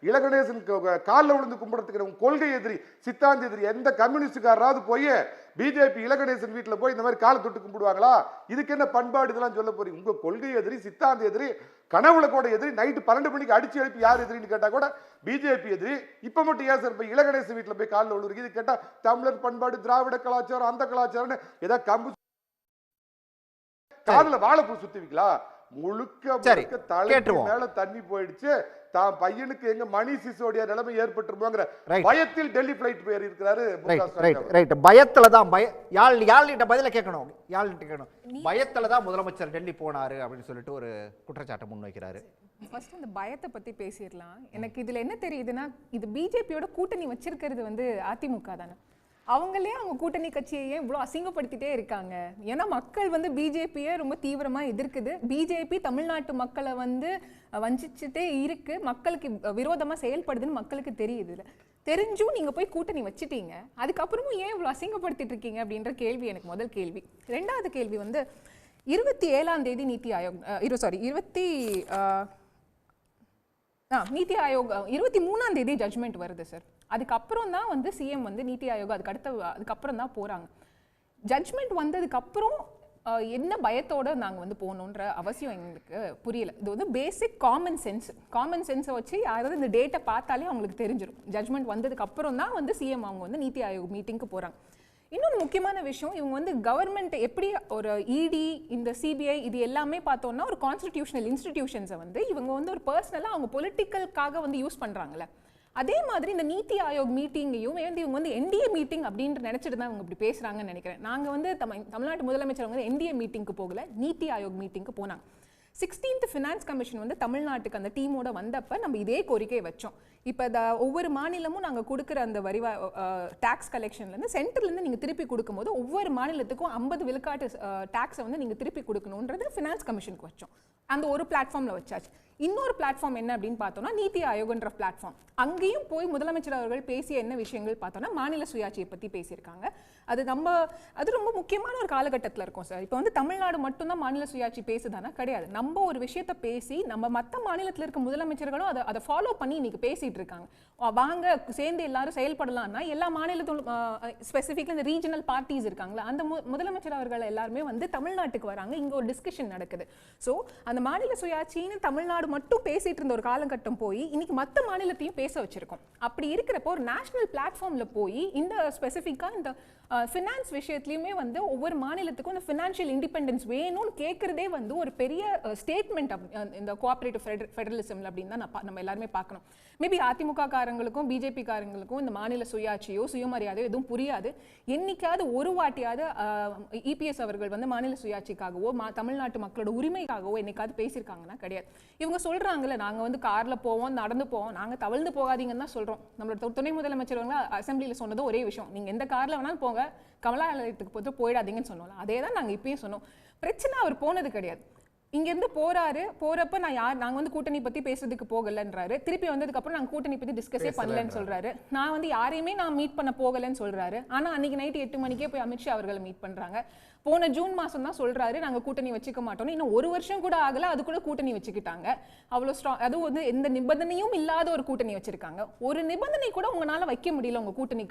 இலகணேசன் காலில் விழுந்து கும்பிடுறதுக்கு கொள்கை எதிரி, சித்தாந்த எதிரி எந்த கம்யூனிஸ்டுக்காராவது போய் பிஜேபி இலகணேசன் வீட்டில் போய் இந்த மாதிரி காலை தொட்டு கும்பிடுவாங்களா? இதுக்கு என்ன பண்பாடு இதெல்லாம் சொல்ல போறீங்க? உங்க கொள்கை எதிரி, சித்தாந்த எதிரி, கனவுல கூட எதிரி, நைட்டு 12 மணிக்கு அடிச்சு எழுப்பி யார் எதிரின்னு கேட்டா கூட பிஜேபி எதிரி. இப்ப மட்டும் ஏன் சார் போய் இலகணேசன் வீட்டில் போய் காலில் விழுவுறீங்க? இது கேட்டா தமிழர் பண்பாடு, திராவிட கலாச்சாரம், அந்த கலாச்சாரம்னு ஏதாவது கம்பு காதுல வாழைப்பூ சுத்துவீங்களா? முழுக்க சரி, முழுக்க தலைக்கு கேட்டுருவோம். மேல தண்ணி போயிடுச்சு. தான் பையனுக்கு எங்க மணி சிசோடியா நிலைமை ஏற்பட்டுருமோங்கிற Right. பயத்தில் டெல்லி பிளைட் போய் இருக்கிறாரு மு க ரைட் ஸ்டாலின் ரைட் அவர். ரைட் பயத்துல தான் யாழ்கிட்ட பதில கேட்கணும். யாழ்கிட்ட கேட்கணும். பயத்துல தான் முதலமைச்சர் டெல்லி போனாரு அப்படின்னு சொல்லிட்டு ஒரு குற்றச்சாட்டை முன்வைக்கிறாரு. ஃபர்ஸ்ட் அந்த பயத்தை பத்தி பேசிடலாம். எனக்கு இதுல என்ன தெரியுதுன்னா, இது பிஜேபியோட கூட்டணி வச்சிருக்கிறது வந்து அதிமுக தானே. அவங்களே அவங்க கூட்டணி கட்சியை இவ்வளோ அசிங்கப்படுத்திட்டே இருக்காங்க. ஏன்னா மக்கள் வந்து பிஜேபியை ரொம்ப தீவிரமா எதிர்க்குது. பிஜேபி தமிழ்நாட்டு மக்களை வந்து வஞ்சிச்சுட்டே இருக்கு, மக்களுக்கு விரோதமா செயல்படுதுன்னு மக்களுக்கு தெரியுது. தெரிஞ்சும் நீங்க போய் கூட்டணி வச்சுட்டீங்க, அதுக்கப்புறமும் ஏன் இவ்வளோ அசிங்கப்படுத்திட்டு இருக்கீங்க அப்படின்ற கேள்வி எனக்கு முதல் கேள்வி. ரெண்டாவது கேள்வி வந்து 27ஆம் தேதி நீத்தி ஆயோக் நீத்தி ஆயோக் 23ஆம் தேதி ஜட்ஜ்மெண்ட் வருது சார். அதுக்கப்புறம் தான் வந்து சிஎம் வந்து நீத்தி ஆயோக் அதுக்கப்புறம் தான் போறாங்க. ஜட்ஜ்மெண்ட் வந்ததுக்கு அப்புறம் என்ன பயத்தோட நாங்கள் வந்து போகணுன்ற அவசியம் எங்களுக்கு புரியல. இது வந்து பேசிக் காமன் சென்ஸை வச்சு யாராவது இந்த டேட்டை பார்த்தாலே அவங்களுக்கு தெரிஞ்சிடும். ஜட்ஜ்மெண்ட் வந்ததுக்கு அப்புறம் தான் வந்து சிஎம் அவங்க வந்து நீத்தி ஆயோக் மீட்டிங்க்கு போகிறாங்க. இன்னொரு முக்கியமான விஷயம், இவங்க வந்து கவர்மெண்ட் எப்படி ஒரு இடி இந்த சிபிஐ இது எல்லாமே பார்த்தோம்னா ஒரு கான்ஸ்டிடியூஷனல் இன்ஸ்டிடியூஷன்ஸை வந்து இவங்க வந்து ஒரு பர்சனலாக அவங்க பொலிட்டிக்கலுக்காக வந்து யூஸ் பண்ணுறாங்கல்ல, அதே மாதிரி இந்த நீத்தி ஆயோக் மீட்டிங்கையும் இவங்க வந்து என்டிஏ மீட்டிங் அப்படின்ட்டு நினைச்சிட்டு தான் அவங்க இப்படி பேசுறாங்கன்னு நினைக்கிறேன். நாங்கள் வந்து தமிழ்நாட்டு முதலமைச்சர் வந்து என்டிஏ மீட்டிங்க்கு போகல, நீத்தி ஆயோக் மீட்டிங்க்கு போனாங்க. 16th ஃபினான்ஸ் கமிஷன் வந்து தமிழ்நாட்டுக்கு அந்த டீமோட வந்தப்ப நம்ம இதே கோரிக்கையை வச்சோம். இப்போ ஒவ்வொரு மாநிலமும் நாங்கள் கொடுக்குற அந்த டேக்ஸ் கலெக்ஷன்லேருந்து சென்டர்லேருந்து நீங்கள் திருப்பி கொடுக்கும்போது ஒவ்வொரு மாநிலத்துக்கும் 50 விழுக்காட்டு டேக்ஸை வந்து நீங்கள் திருப்பி கொடுக்கணுன்றது ஃபினான்ஸ் கமிஷனுக்கு வச்சோம். அந்த ஒரு பிளாட்ஃபார்மில் வச்சாச்சு. இன்னொரு பிளாட்ஃபார்ம் என்ன அப்படின்னு பார்த்தோம்னா நீத்தி ஆயோக்ன்ற பிளாட்ஃபார்ம். அங்கேயும் போய் முதலமைச்சர் அவர்கள் பேசிய என்ன விஷயங்கள் பார்த்தோம்னா மாநில சுயாட்சியை பற்றி பேசியிருக்காங்க. அது ரொம்ப முக்கியமான ஒரு காலகட்டத்தில் இருக்கும் சார். இப்போ வந்து தமிழ்நாடு மட்டும்தான் மாநில சுயாட்சி பேசுதானா? கிடையாது. நம்ம ஒரு விஷயத்தை பேசி நம்ம மற்ற மாநிலத்தில் இருக்க முதலமைச்சர்களும் அதை ஃபாலோ பண்ணி இன்னைக்கு பேசிட்டு இருக்காங்க. வாங்க சேர்ந்து எல்லாரும் செயல்படலாம்னா எல்லா மாநிலத்தோட ஸ்பெசிஃபிக்லி இந்த ரீஜனல் பார்ட்டிஸ் இருக்காங்களா, அந்த முதலமைச்சர் அவர்கள் எல்லாருமே வந்து தமிழ்நாட்டுக்கு வராங்க. இங்கே ஒரு டிஸ்கஷன் நடக்குது. ஸோ அந்த மாநில சுயாட்சின்னு தமிழ்நாடு மட்டும் பேசிட்டு இருந்த ஒரு காலகட்டம் போய் இன்னைக்கு மற்ற மாநிலத்தையும் பேச வச்சிருக்கோம். அப்படி இருக்கிறப்போ ஒரு நேஷனல் பிளாட்ஃபார்ம்ல போய் இந்த ஸ்பெசிஃபிக்கா இந்த ஃபினான்ஸ் விஷயத்துலையுமே வந்து ஒவ்வொரு மாநிலத்துக்கும் இந்த ஃபினான்ஷியல் இண்டிபெண்டன்ஸ் வேணும்னு கேட்கறதே வந்து ஒரு பெரிய ஸ்டேட்மெண்ட் இந்த கோஆபரேட்டிவ் ஃபெடரலிசம்ல அப்படின்னு தான் நம்ம எல்லாருமே பார்க்கணும். மேபி அதிமுக காரங்களுக்கும் பிஜேபி காரங்களுக்கும் இந்த மாநில சுயாட்சியோ சுயமரியாதையோ எதுவும் புரியாது. என்னைக்காவது ஒரு வாட்டியாவது இபிஎஸ் அவர்கள் வந்து மாநில சுயாட்சிக்காகவோ தமிழ்நாட்டு மக்களோட உரிமைக்காகவோ என்னைக்காவது பேசியிருக்காங்கன்னா கிடையாது. இவங்க சொல்றாங்கல்ல, நாங்க வந்து கார்ல போவோம், நடந்து போவோம், நாங்க தவழ்ந்து போகாதீங்கன்னு தான் சொல்றோம். நம்மளோட துணை முதலமைச்சர் அசம்பிளியில சொன்னது ஒரே விஷயம், நீங்க எந்த கார்ல வேணாலும் போங்க, கமலாலயத்துக்கு போயிடாதீங்கன்னு சொன்னோம். அதே தான் நாங்க இப்பயும் சொன்னோம். பிரச்சனை அவர் போனது கிடையாது. இங்கேருந்து போறப்ப நாங்கள் வந்து கூட்டணி பற்றி பேசுறதுக்கு போகலன்றாரு. திருப்பி வந்ததுக்கு அப்புறம் நாங்கள் கூட்டணி பற்றி டிஸ்கஸே பண்ணலன்னு சொல்றாரு. நான் வந்து யாரையுமே நான் மீட் பண்ண போகலன்னு சொல்றாரு. ஆனால் அன்னைக்கு நைட்டு 8 மணிக்கே போய் அமித்ஷா அவர்களை மீட் பண்றாங்க. போன ஜூன் மாதம் தான் சொல்றாரு நாங்கள் கூட்டணி வச்சுக்க மாட்டோம்னு. இன்னும் ஒரு வருஷம் கூட ஆகல, அது கூட கூட்டணி வச்சுக்கிட்டாங்க. அவ்வளோ ஸ்ட்ராங். அதுவும் வந்து எந்த நிபந்தனையும் இல்லாத ஒரு கூட்டணி வச்சிருக்காங்க. ஒரு நிபந்தனை கூட உங்களால வைக்க முடியல உங்க கூட்டணி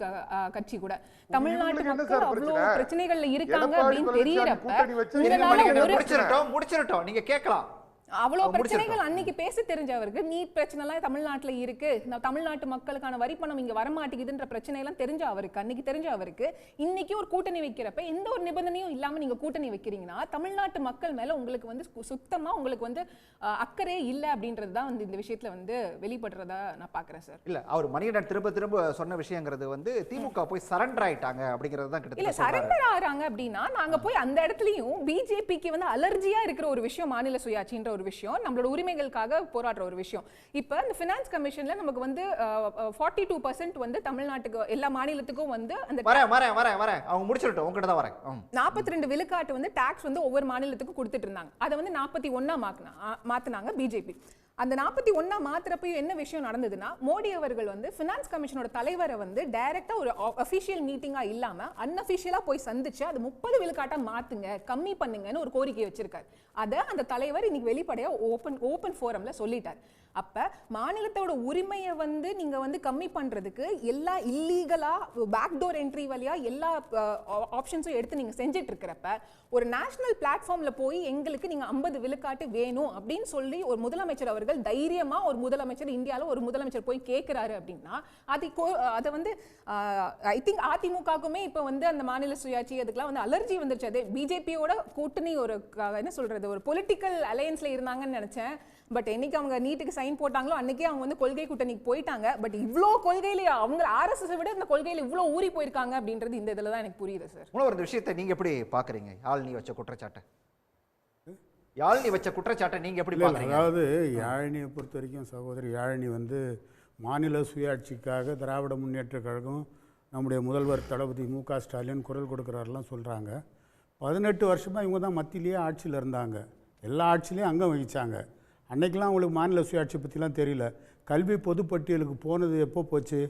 கட்சி கூட. தமிழ்நாட்டு மக்கள் அவ்வளோ பிரச்சனைகள்ல இருக்காங்க அப்படின்னு தெரியறப்ப முடிச்சிரட்டும் நீங்க கேட்கலாம். அவ்வளோ பிரச்சனைகள் அன்னைக்கு பேச தெரிஞ்சவருக்கு நீட் பிரச்சனைலாம் தமிழ்நாட்டில் இருக்கு, தமிழ்நாட்டு மக்களுக்கான வரி பணம் இங்க வரமாட்டேங்குதுன்ற பிரச்சனை எல்லாம் தெரிஞ்ச அவருக்கு, அன்னைக்கு தெரிஞ்ச அவருக்கு இன்னைக்கு ஒரு கூட்டணி வைக்கிறப்ப எந்த ஒரு நிபந்தனையும் இல்லாம நீங்க கூட்டணி வைக்கிறீங்கன்னா தமிழ்நாட்டு மக்கள் மேல உங்களுக்கு வந்து சுத்தமா உங்களுக்கு வந்து அக்கறை இல்லை அப்படின்றது தான் வந்து இந்த விஷயத்துல வந்து வெளிப்படுறதா நான் பாக்குறேன் சார். இல்ல அவர் மணிகண்டன் திரும்ப சொன்ன விஷயங்கிறது வந்து திமுக போய் சரண்டர் ஆயிட்டாங்க அப்படிங்கிறது தான் கிட்டத்தட்ட. இல்ல சரண்டர் ஆறாங்க அப்படின்னா நாங்க போய் அந்த இடத்துலயும் பிஜேபிக்கு வந்து அலர்ஜியா இருக்கிற ஒரு விஷயம் மாநில சுயாட்சின்ற ஒரு விஷயம், நம்மளோட உரிமைகளுக்காக போராடுற ஒரு விஷயம். இப்ப இந்த ஃபினான்ஸ் கமிஷன்ல நமக்கு வந்து 42% வந்து தமிழ்நாட்டுக்கு எல்லா மாநிலத்துக்கும் வந்து அந்த வரேன் அவங்க முடிச்சிரட்டும் உங்ககிட்ட தான் வரேன். 42 விழுக்காட்டு வந்து டாக்ஸ் வந்து ஒவ்வொரு மாநிலத்துக்கும் கொடுத்துட்டு இருந்தாங்க. அதை வந்து 41 மாத்துனாங்க பிஜேபி. அந்த 41 மாத்திரப்பையும் என்ன விஷயம் நடந்ததுன்னா, மோடி அவர்கள் வந்து ஃபினான்ஸ் கமிஷனோட தலைவரை வந்து டைரக்டா ஒரு அஃபிஷியல் மீட்டிங்கா இல்லாம அன்அஃபிஷியலா போய் சந்திச்சு அது 30 விழுக்காட்டா மாத்துங்க, கம்மி பண்ணுங்கன்னு ஒரு கோரிக்கை வச்சிருக்காரு. அதை அந்த தலைவர் இன்னைக்கு வெளிப்படையா ஓப்பன் ஃபோரம்ல சொல்லிட்டார். அப்ப மாநிலத்தோட உரிமையை வந்து நீங்க வந்து கம்மி பண்றதுக்கு எல்லா இல்லீகலா பேக்டோர் என்ட்ரி வழியா எல்லா ஆப்ஷன்ஸும் எடுத்து நீங்க செஞ்சுட்டு இருக்கிறப்ப ஒரு நேஷனல் பிளாட்ஃபார்ம்ல போய் எங்களுக்கு நீங்க 50 விழுக்காட்டு வேணும் அப்படின்னு சொல்லி ஒரு முதலமைச்சர் அவர்கள் தைரியமா ஒரு முதலமைச்சர் இந்தியாவில் ஒரு முதலமைச்சர் போய் கேட்கிறாரு அப்படின்னா அதை வந்து ஐ திங்க் அதிமுகவுக்குமே இப்போ வந்து அந்த மாநில சுயாட்சி அதுக்கெல்லாம் வந்து அலர்ஜி வந்துருச்சு. அது பிஜேபியோட கூட்டணி ஒரு என்ன சொல்றது ஒரு பொலிட்டிக்கல் அலையன்ஸ்ல இருந்தாங்கன்னு நினைச்சேன். பட் என்னைக்கு அவங்க நீட்டுக்கு சைன் போட்டாங்களோ அன்னைக்கே அவங்க வந்து கொள்கை கூட்டணிக்கு போயிட்டாங்க. பட் இவ்வளோ கொள்கையில அவங்க ஆர்எஸ்எஸ் விட இந்த கொள்கையில இவ்வளோ ஊறி போயிருக்காங்க அப்படின்றது இந்த இதில் தான் எனக்கு புரியுது சார். இந்த விஷயத்தை நீங்க எப்படி பாக்குறீங்க? யாழ்னி வச்ச குற்றச்சாட்டை நீங்க எப்படி பாக்குறீங்க? அதாவது யாழினியை பொறுத்த வரைக்கும் சகோதரி யாழினி வந்து மாநில சுயாட்சிக்காக திராவிட முன்னேற்ற கழகம் நம்முடைய முதல்வர் தளபதி மு.க. ஸ்டாலின் குரல் கொடுக்குறாருலாம் சொல்கிறாங்க. 18 வருஷமாக இவங்க தான் மத்தியிலேயே ஆட்சியில் இருந்தாங்க, எல்லா ஆட்சியிலையும் அங்கம் வகித்தாங்க. அன்னைக்கெல்லாம் அவங்களுக்கு மாநில சுயாட்சி பற்றிலாம் தெரியல. கல்வி பொதுப்பட்டியலுக்கு போனது எப்போ போச்சு?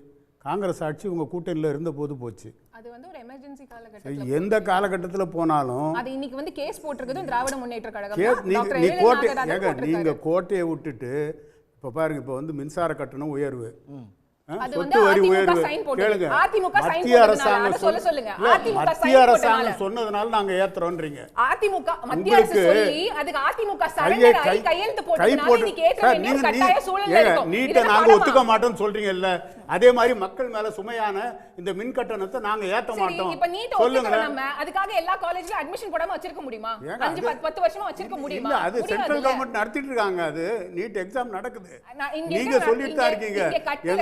காங்கிரஸ் ஆட்சி உங்கள் கூட்டணியில் இருந்த போது போச்சு. அது வந்து ஒரு எமர்ஜென்சி காலகட்டத்தில் எந்த காலகட்டத்தில் போனாலும் அது இன்னைக்கு வந்து கேஸ் போட்டிருக்கிறது திராவிட முன்னேற்ற கழகம். நீங்க கோட்டையை விட்டுட்டு இப்போ பாருங்க, இப்போ வந்து மின்சார கட்டணம் உயர்வு, சொத்து வரி உயர்வு கேளுங்க. மத்திய அரசாங்கம் சொன்னதுனால நாங்க ஏத்துறோம்ன்றீங்க. அதிமுக மத்திய அரசு சொல்லி அதுக்கு அதிமுக சரண்டர் ஆகி கையெழுத்து போட்டதுனால இன்னைக்கு ஏற்க வேண்டிய கட்டாய சூழல்ல இருக்கோம். நீட்ட நாங்க ஒத்துக்க மாட்டோம்னு சொல்றீங்கல்ல, அதே மாதிரி மக்கள் மேல சுமையான இந்த மின் கட்டணத்தை நாங்க ஏத்த மாட்டோம். இப்ப நீட்ட ஒத்துக்க நம்ம அதுக்காக எல்லா காலேஜ்லயும் அட்மிஷன் போடாம வச்சிருக்க முடியுமா? 5-10 வருஷமா வச்சிருக்க முடியுமா? இல்ல, அது சென்ட்ரல் கவர்மெண்ட் நடத்திட்டு இருக்காங்க. அது நீட் எக்ஸாம் நடக்குது. நீங்க சொல்லிட்டு தான் இருக்கீங்க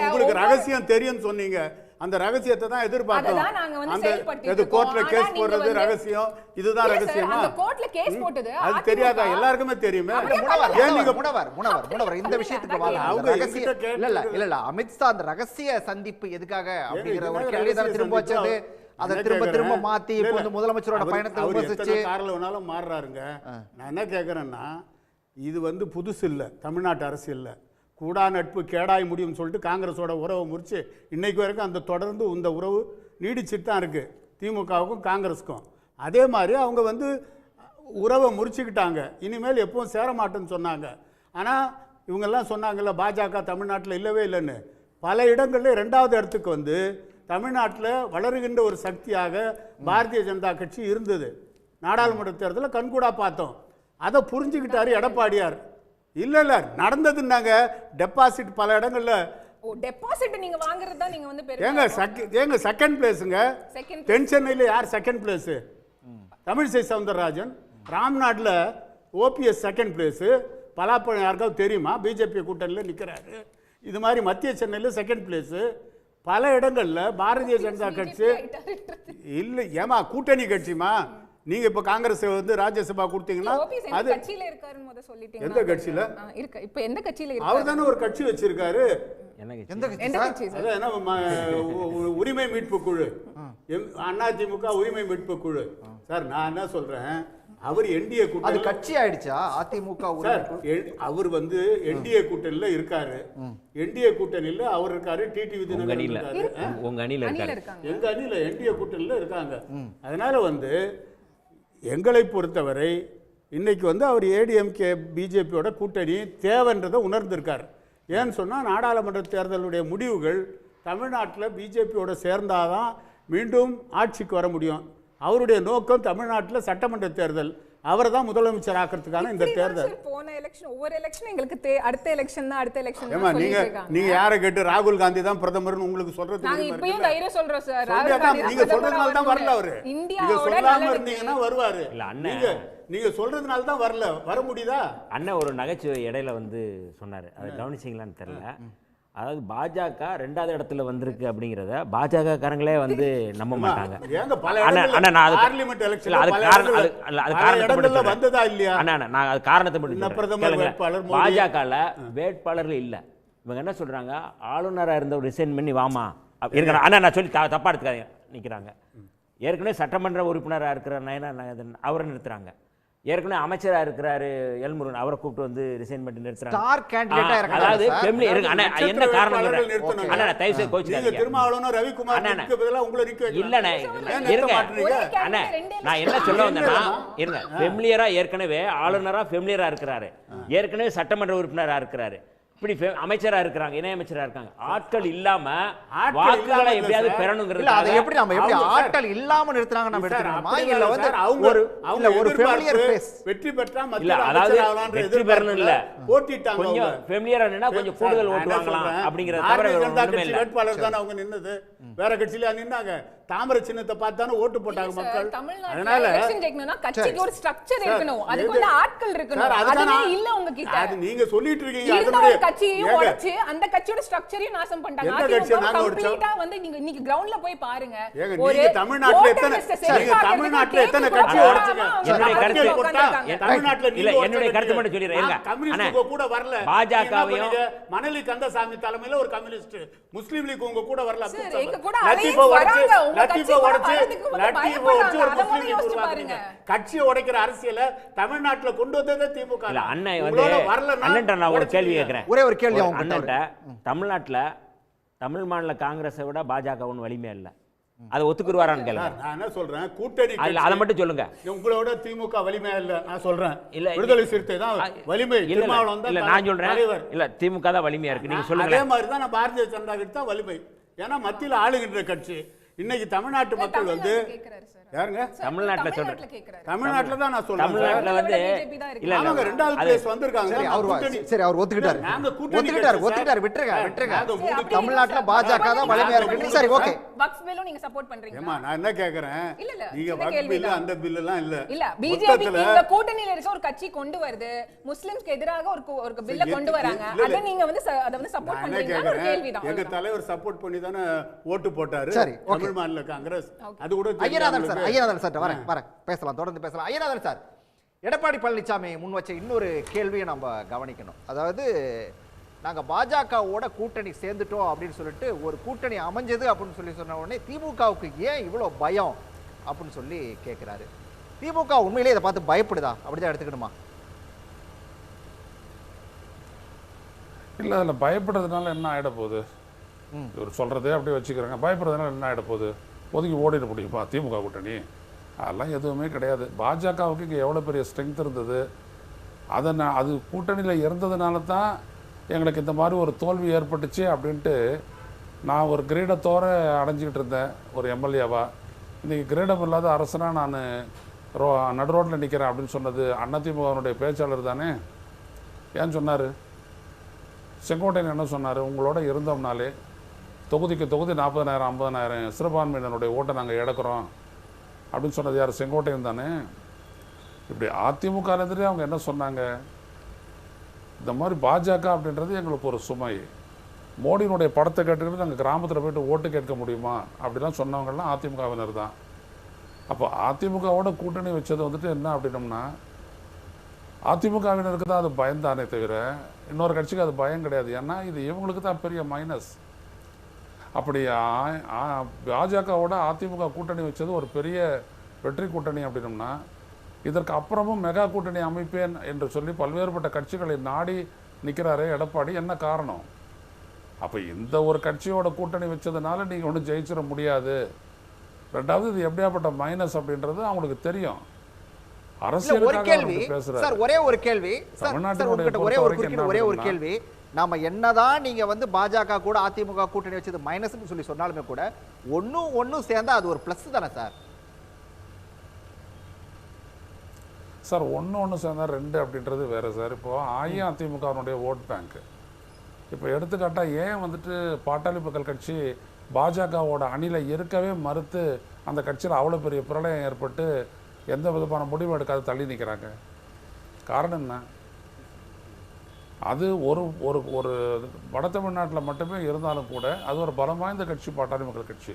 உங்களுக்கு ரகசியம் தெரியும்னு சொன்னீங்க. அந்த ரகசியத்தை தான் எதிர்பார்த்தோம். அந்த கோர்ட்ல கேஸ் போடுறது ரகசியம், இதுதான் ரகசியமா? அந்த கோர்ட்ல கேஸ் போட்டது அது தெரியாதா? எல்லாருக்குமே தெரியுமே. ஏன் நீங்க முனவர் இந்த விஷயத்துக்கு வாங்க. இல்ல அமித்ஷா அந்த ரகசிய சந்திப்பு எதுக்காக அப்படிங்கிற ஒரு கேள்வி தான் திரும்ப வச்சது. அதை திரும்ப மாத்தி இப்போ வந்து முதலமைச்சரோட பயணத்தை விமர்சிச்சு கார்ல வேணாலும் மாறுறாருங்க. நான் என்ன கேட்கறேன்னா, இது வந்து புதுசு இல்லை தமிழ்நாட்டு அரசியல்ல. கூடா நட்பு கேடாய் முடியும்னு சொல்லிட்டு காங்கிரஸோட உறவை முறிச்சு இன்னைக்கு வரைக்கும் அந்த தொடர்ந்து இந்த உறவு நீடிச்சுட்டு தான் இருக்குது திமுகவுக்கும் காங்கிரஸுக்கும். அதே மாதிரி அவங்க வந்து உறவை முறிச்சுக்கிட்டாங்க. இனிமேல் எப்பவும் சேர மாட்டேன்னு சொன்னாங்க. ஆனால் இவங்கெல்லாம் சொன்னாங்கல்ல பாஜக தமிழ்நாட்டில் இல்லவே இல்லைன்னு. பல இடங்களில் 2வது இடத்துக்கு வந்து தமிழ்நாட்டில் வளருகின்ற ஒரு சக்தியாக பாரதிய ஜனதா கட்சி இருந்தது. நாடாளுமன்ற தேர்தலில் கண்கூடா பார்த்தோம். அதை புரிஞ்சுக்கிட்டாரு எடப்பாடியார். இல்ல நடந்ததுன்னாங்க. டெபாசிட் பல இடங்கள்ல டெபாசிட் நீங்க வாங்குறது தான் நீங்க வந்து ஏங்க செகண்ட் பிளேஸ்ங்க. தென் சென்னையில யார் செகண்ட் பிளேஸ்? தமிழிசை சவுந்தரராஜன். ராம்நாட்ல ஓபிஎஸ் செகண்ட் பிளேஸ். பலாப்பழம் யாருக்காவது தெரியுமா? பிஜேபி கூட்டணியில் நிற்கிறாரு. இது மாதிரி மத்திய சென்னையில் செகண்ட் பிளேஸ். பல இடங்கள்ல பாரதிய ஜனதா கட்சி இல்லை. ஏமா கூட்டணி கட்சிமா? நீங்க இப்ப காங்கிரஸ் வந்து ராஜ்யசபா கொடுத்தீங்கன்னா அது கட்சியில இருக்காருன்னு முத சொல்லிட்டீங்க. எந்த கட்சியில இருக்கு? இப்ப எந்த கட்சியில இருக்காரு? அவர் தானே ஒரு கட்சி வச்சிருக்காரு. எந்த கட்சி? உரிமை மீட்பு குழு, அதிமுக உரிமை மீட்பு குழு. சார் நான் என்ன சொல்றேன், அவர் என்டிஏ கூட்டணி. அது கட்சி ஆயிடுச்சா? அதிமுக அவர் வந்து என்டிஏ கூட்டணியில இருக்காரு. என்டிஏ கூட்டணியில அவர் இருக்காரு. டிடிவி தினகரன் இருக்காரு. உங்க அணியில இருக்காரு. எங்க அணியில என்டிஏ கூட்டணியில இருக்காங்க. அதனால வந்து எங்களை பொறுத்தவரை இன்னைக்கு வந்து அவர் ஏடிஎம்கே பிஜேபியோட கூட்டணி தேவைன்றதை உணர்ந்திருக்கார். ஏன்னு சொன்னால் நாடாளுமன்ற தேர்தலுடைய முடிவுகள் தமிழ்நாட்டில் பிஜேபியோட சேர்ந்தாதான் மீண்டும் ஆட்சிக்கு வர முடியும். அவருடைய நோக்கம் தமிழ்நாட்டில் சட்டமன்ற தேர்தல். அவரை தான் முதலமைச்சர் ஆக்கிறதுக்கான இந்த தேர்தல். போன எலெக்ஷன் ஒவ்வொரு எலெக்ஷன் எங்களுக்கு அடுத்த எலெக்ஷன் தான் அடுத்த எலெக்ஷன். ஏமா நீங்க யாரை கேட்டு ராகுல் காந்தி தான் பிரதமர்னு உங்களுக்கு சொல்றது? நாங்க இப்பயும் தைரியம் சொல்றோம் சார். ராகுல் காந்தி நீங்க சொல்றதுனால தான் வரல அவரு. நீங்க சொல்லாம இருந்தீங்கன்னா வருவாரு. நீங்க சொல்றதுனால தான் வரல. வர முடியுதா? அண்ணன் ஒரு நகைச்சுவை இடையில வந்து சொன்னாரு, அதை கவனிச்சிங்களான்னு தெரியல. அதாவது பாஜக 2வது இடத்துல வந்திருக்கு அப்படிங்கிறத பாஜக காரங்களே வந்து நம்ப மாட்டாங்க. பாஜகல வேட்பாளர்கள் இல்ல. இவங்க என்ன சொல்றாங்க, ஆளுநரா இருந்த ரிசைன் பண்ணி வாமா இருக்கிற அண்ணா நான் சொல்லி தப்பா எடுத்துக்காதீங்க நிற்கிறாங்க. ஏற்கனவே சட்டமன்ற உறுப்பினராக இருக்கிற நயனா அவரை நிறுத்துறாங்க. ஏற்கனவே அமைச்சராக இருக்கிறாரு எல்முருகன், அவரை கூப்பிட்டு வந்து ரிசைன் பண்ணி நிறுத்துறாங்க. அதாவது என்ன காரணம் இல்லண்ணே இருங்க அண்ணா, நான் என்ன சொல்ல வந்தேன்னா இருங்க, ஃபெமிலியரா ஏற்கனவே ஆளுநரா ஃபெமிலியரா இருக்கிறாரு, ஏற்கனவே சட்டமன்ற உறுப்பினராக இருக்கிறாரு. இப்படி அமைச்சராக இருக்கிறாங்க, இணையமைச்சராக இருக்காங்க. ஆட்கள் இல்லாம ஆட்கள் வாக்குகளை இல்லாம எப்படியாவது இல்ல பெறணுங்கிறது. இல்ல அதை எப்படி நம்ம எப்படி ஆட்கள் இல்லாம நிறுத்துறாங்க நம்ம எடுத்துக்கணுமா? இல்ல வந்து ஒரு ஃபெமிலியர் ஃபேஸ் வெற்றி பெற்றா இல்ல மத்திய அதாவது அமைச்சர் ஆகலாம்ன்ற வெற்றி பெறணும் இல்ல, போட்டிட்டாங்க. கொஞ்சம் ஃபெமிலியரா நின்னா கொஞ்சம் கூடுதல் ஓட்டு வாங்கலாம் அப்படிங்கறத தவிர பாரதிய வேற ஜனதா ஒண்ணுமே கட்சி இல்ல. வேட்பாளர் தானே அவங்க நின்னது, வேற கட்சியில நின்னாங்க. தாமரை சின்னத்தை பார்த்தானே ஓட்டு போட்டாங்க மக்கள். அதனால எலெக்ஷன் ஜெயிக்கணும்னா கட்சிக்கு ஒரு ஸ்ட்ரக்சர் இருக்கணும், அதுக்கு வந்து ஆட்கள் இருக்கணும். அதுவே இல்ல உங்க கிட்ட. அது நீங்க சொல்லிட்டு இருக்கீங்க. இருந்த ஒரு கட்சியையும் உடைச்சு அந்த கட்சியோட ஸ்ட்ரக்சரையும் நாசம் பண்ணிட்டாங்க. எந்த கட்சியை நாங்க உடைச்சோம்? கம்ப்ளீட்டா வந்து நீங்க இன்னைக்கு கிரவுண்ட்ல போய் பாருங்க. நீங்க தமிழ்நாட்டுல எத்தனை கட்சி உடைச்சீங்க? என்னுடைய கருத்து தமிழ்நாட்டுல இல்ல, என்னுடைய கருத்து மட்டும் சொல்லிடுறேன். கம்யூனிஸ்ட் கூட வரல. பாஜகவையும் மணலி கந்தசாமி தலைமையில ஒரு கம்யூனிஸ்ட், முஸ்லீம் லீக் உங்க கூட வரல. எங்க கூட அலையன்ஸ் வராங்க. உங்க கட்சி கட்சியை உடைக்கிற அரசியல தமிழ்நாட்டுல கொண்டு வந்ததே திமுக. இல்ல அண்ணன் வந்து அண்ணன்ட்ட நான் ஒரு கேள்வி கேட்கிறேன். ஒரே ஒரு கேள்வி அண்ணன்ட்ட, தமிழ்நாட்டுல தமிழ் மாநில காங்கிரஸை விட பாஜக ஒன்றும் வலிமையா இல்ல, அதை ஒத்துக்குருவாரான்னு கேளுங்க. நான் என்ன சொல்றேன், கூட்டணி அதை மட்டும் சொல்லுங்க. உங்களோட திமுக வலிமையா இல்ல நான் சொல்றேன். இல்ல விடுதலை சிறுத்தை தான் வலிமை. இல்ல நான் சொல்றேன் இல்ல திமுக தான் வலிமையா இருக்கு, நீங்க சொல்லுங்க. அதே மாதிரி தான் நான் பாரதிய ஜனதா கட்சி தான் வலிமை. ஏன்னா மத்தியில ஆளுகின்ற கட்சி. இன்னைக்கு தமிழ்நாட்டு மக்கள் வந்து யாருங்க தமிழ்நாட்டுல சொல்றேன், தமிழ்நாட்டுல தான் நான் சொல்றேன். தமிழ்நாட்டுல வந்து இல்ல அவங்க ரெண்டாவது பிளேஸ் வந்திருக்காங்க. சரி அவர் ஒத்துக்கிட்டாரு, விட்டுருங்க. தமிழ்நாட்டுல பாஜக தான் வலிமையா இருக்கு. சரி ஓகே, வக்ஃப் பில்லும் நீங்க சப்போர்ட் பண்றீங்க. நான் என்ன கேக்குறேன், நீங்க வக்ஃப் பில் அந்த பில் எல்லாம் இல்ல பிஜேபி இந்த கூட்டணியில இருக்க ஒரு கட்சி கொண்டு வருது, முஸ்லிம்ஸ்க்கு எதிராக ஒரு பில்ல கொண்டு வராங்க, அத நீங்க வந்து அத வந்து சப்போர்ட் பண்றீங்கன்னு ஒரு கேள்விதான். எங்க தலைவர் சப்போர்ட் பண்ணி தானே ஓட்டு போட்டாரு தமிழ் மாநில காங்கிரஸ். அது கூட ஐயனாதன் சார் வரேன் பேசலாம், தொடர்ந்து பேசலாம். ஐயனாதன் சார், எடப்பாடி பழனிசாமி முன் வச்ச இன்னொரு கேள்வியை நம்ம கவனிக்கணும். அதாவது நாங்கள் பாஜகவோட கூட்டணி சேர்ந்துட்டோம் அப்படின்னு சொல்லிட்டு ஒரு கூட்டணி அமைஞ்சது அப்படின்னு சொல்லி சொன்ன உடனே திமுகவுக்கு ஏன் இவ்வளோ பயம் அப்படின்னு சொல்லி கேட்குறாரு. திமுக உண்மையிலே இதை பார்த்து பயப்படுதா, அப்படிதான் எடுத்துக்கணுமா? இல்லை, அதில் பயப்படுறதுனால என்ன ஆகிட போகுது? இவர் சொல்கிறதே அப்படியே வச்சுக்கிறாங்க. பயப்படுறதுனால என்ன ஆகிட போகுது? ஒதுக்கி ஓடிட முடியுமா திமுக கூட்டணி? அதெல்லாம் எதுவுமே கிடையாது. பாஜகவுக்கு இங்கே எவ்வளோ பெரிய ஸ்ட்ரென்த் இருந்தது, அது கூட்டணியில் இருந்ததுனால தான் எங்களுக்கு இந்த மாதிரி ஒரு தோல்வி ஏற்பட்டுச்சு அப்படின்ட்டு நான் ஒரு கிரீடத்தோடு அடைஞ்சிக்கிட்டு இருந்தேன் ஒரு எம்எல்ஏவா. இன்றைக்கி கிரீடம் இல்லாத அரசனாக நான் நடு ரோட்டில் நிற்கிறேன் அப்படின்னு சொன்னது அதிமுகவினுடைய பேச்சாளர் தானே. ஏன் சொன்னார்? செங்கோட்டையன் என்ன சொன்னார்? உங்களோட இருந்தோம்னாலே தொகுதிக்கு தொகுதி 40,000 50,000 சிறுபான்மையினருடைய ஓட்டை நாங்கள் இழக்கிறோம் அப்படின்னு சொன்னது யார்? செங்கோட்டையன் தானே. இப்படி அதிமுகலேருந்தே அவங்க என்ன சொன்னாங்க? இந்த மாதிரி பாஜக அப்படின்றது எங்களுக்கு ஒரு சுமை, மோடியினுடைய படத்தை கேட்டுக்கிட்டு நாங்கள் கிராமத்தில் போய்ட்டு ஓட்டு கேட்க முடியுமா அப்படிலாம் சொன்னவங்கலாம் அதிமுகவினர் தான். அப்போ அதிமுகவோட கூட்டணி வச்சது வந்துட்டு என்ன அப்படின்னோம்னா, அதிமுகவினருக்கு தான் அது பயந்தானே தவிர இன்னொரு கட்சிக்கு அது பயம் கிடையாது. ஏன்னா இது இவங்களுக்கு தான் பெரிய மைனஸ். அப்படி பாஜகவோட அதிமுக கூட்டணி வச்சது ஒரு பெரிய வெற்றி கூட்டணி அப்படின்னோம்னா, இதற்கு அப்புறமும் மெகா கூட்டணி அமைப்பேன் என்று சொல்லி பல்வேறுபட்ட கட்சிகளை நாடி நிற்கிறாரே எடப்பாடி, என்ன காரணம்? அப்போ இந்த ஒரு கட்சியோட கூட்டணி வச்சதுனால நீங்கள் ஒன்றும் ஜெயிச்சிட முடியாது. ரெண்டாவது இது எப்படியாப்பட்ட மைனஸ் அப்படின்றது அவங்களுக்கு தெரியும். ஒரே ஒரு கேள்வி, நாம என்னதான் நீங்க வந்து பாஜக கூட அதிமுக கூட்டணி வச்சது மைனஸ்னு சொல்லி சொன்னாலுமே கூட ஒன்னும் சேர்ந்தா அது ஒரு பிளஸ் தானே சார்? சார் ஒன்று சேர்ந்தா 2 அப்படின்றது வேறு சார். இப்போது அஇஅதிமுகனுடைய ஓட் பேங்க் இப்போ எடுத்துக்காட்டால் ஏன் வந்துட்டு பாட்டாளி மக்கள் கட்சி பாஜகவோட அணியில் இருக்கவே மறுத்து அந்த கட்சியில் அவ்வளோ பெரிய பிரளயம் ஏற்பட்டு எந்த விதமான முடிவு எடுக்காத தள்ளி நிற்கிறாங்க? காரணம் என்ன? அது ஒரு ஒரு ஒரு வட தமிழ்நாட்டில் மட்டுமே இருந்தாலும் கூட அது ஒரு பலம் வாய்ந்த கட்சி பாட்டாளி மக்கள் கட்சி.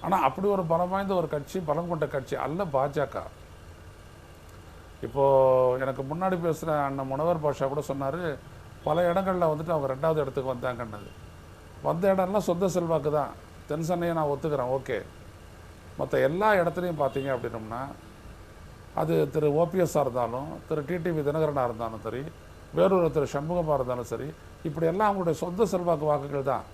ஆனால் அப்படி ஒரு பலம் வாய்ந்த ஒரு கட்சி, பலம் கொண்ட கட்சி அல்ல பாஜக. இப்போது எனக்கு முன்னாடி பேசுகிற அண்ணன் முனவர் பாஷா கூட சொன்னார், பல இடங்களில் வந்துட்டு அவங்க 2வது இடத்துக்கு வந்தாங்கன்னது. வந்த இடம்லாம் சொந்த செல்வாக்கு தான். தென் சென்னையை நான் ஒத்துக்கிறேன், ஓகே. மற்ற எல்லா இடத்துலையும் பார்த்தீங்க அப்படின்னோம்னா அது திரு ஓபிஎஸ்ஸாக இருந்தாலும், திரு டிடிவி தினகரனாக இருந்தாலும் சரி, வேறொரு திரு சண்முகமாக இருந்தாலும் சரி, இப்படியெல்லாம் அவங்களுடைய சொந்த செல்வாக்கு வாக்குகள் தான்.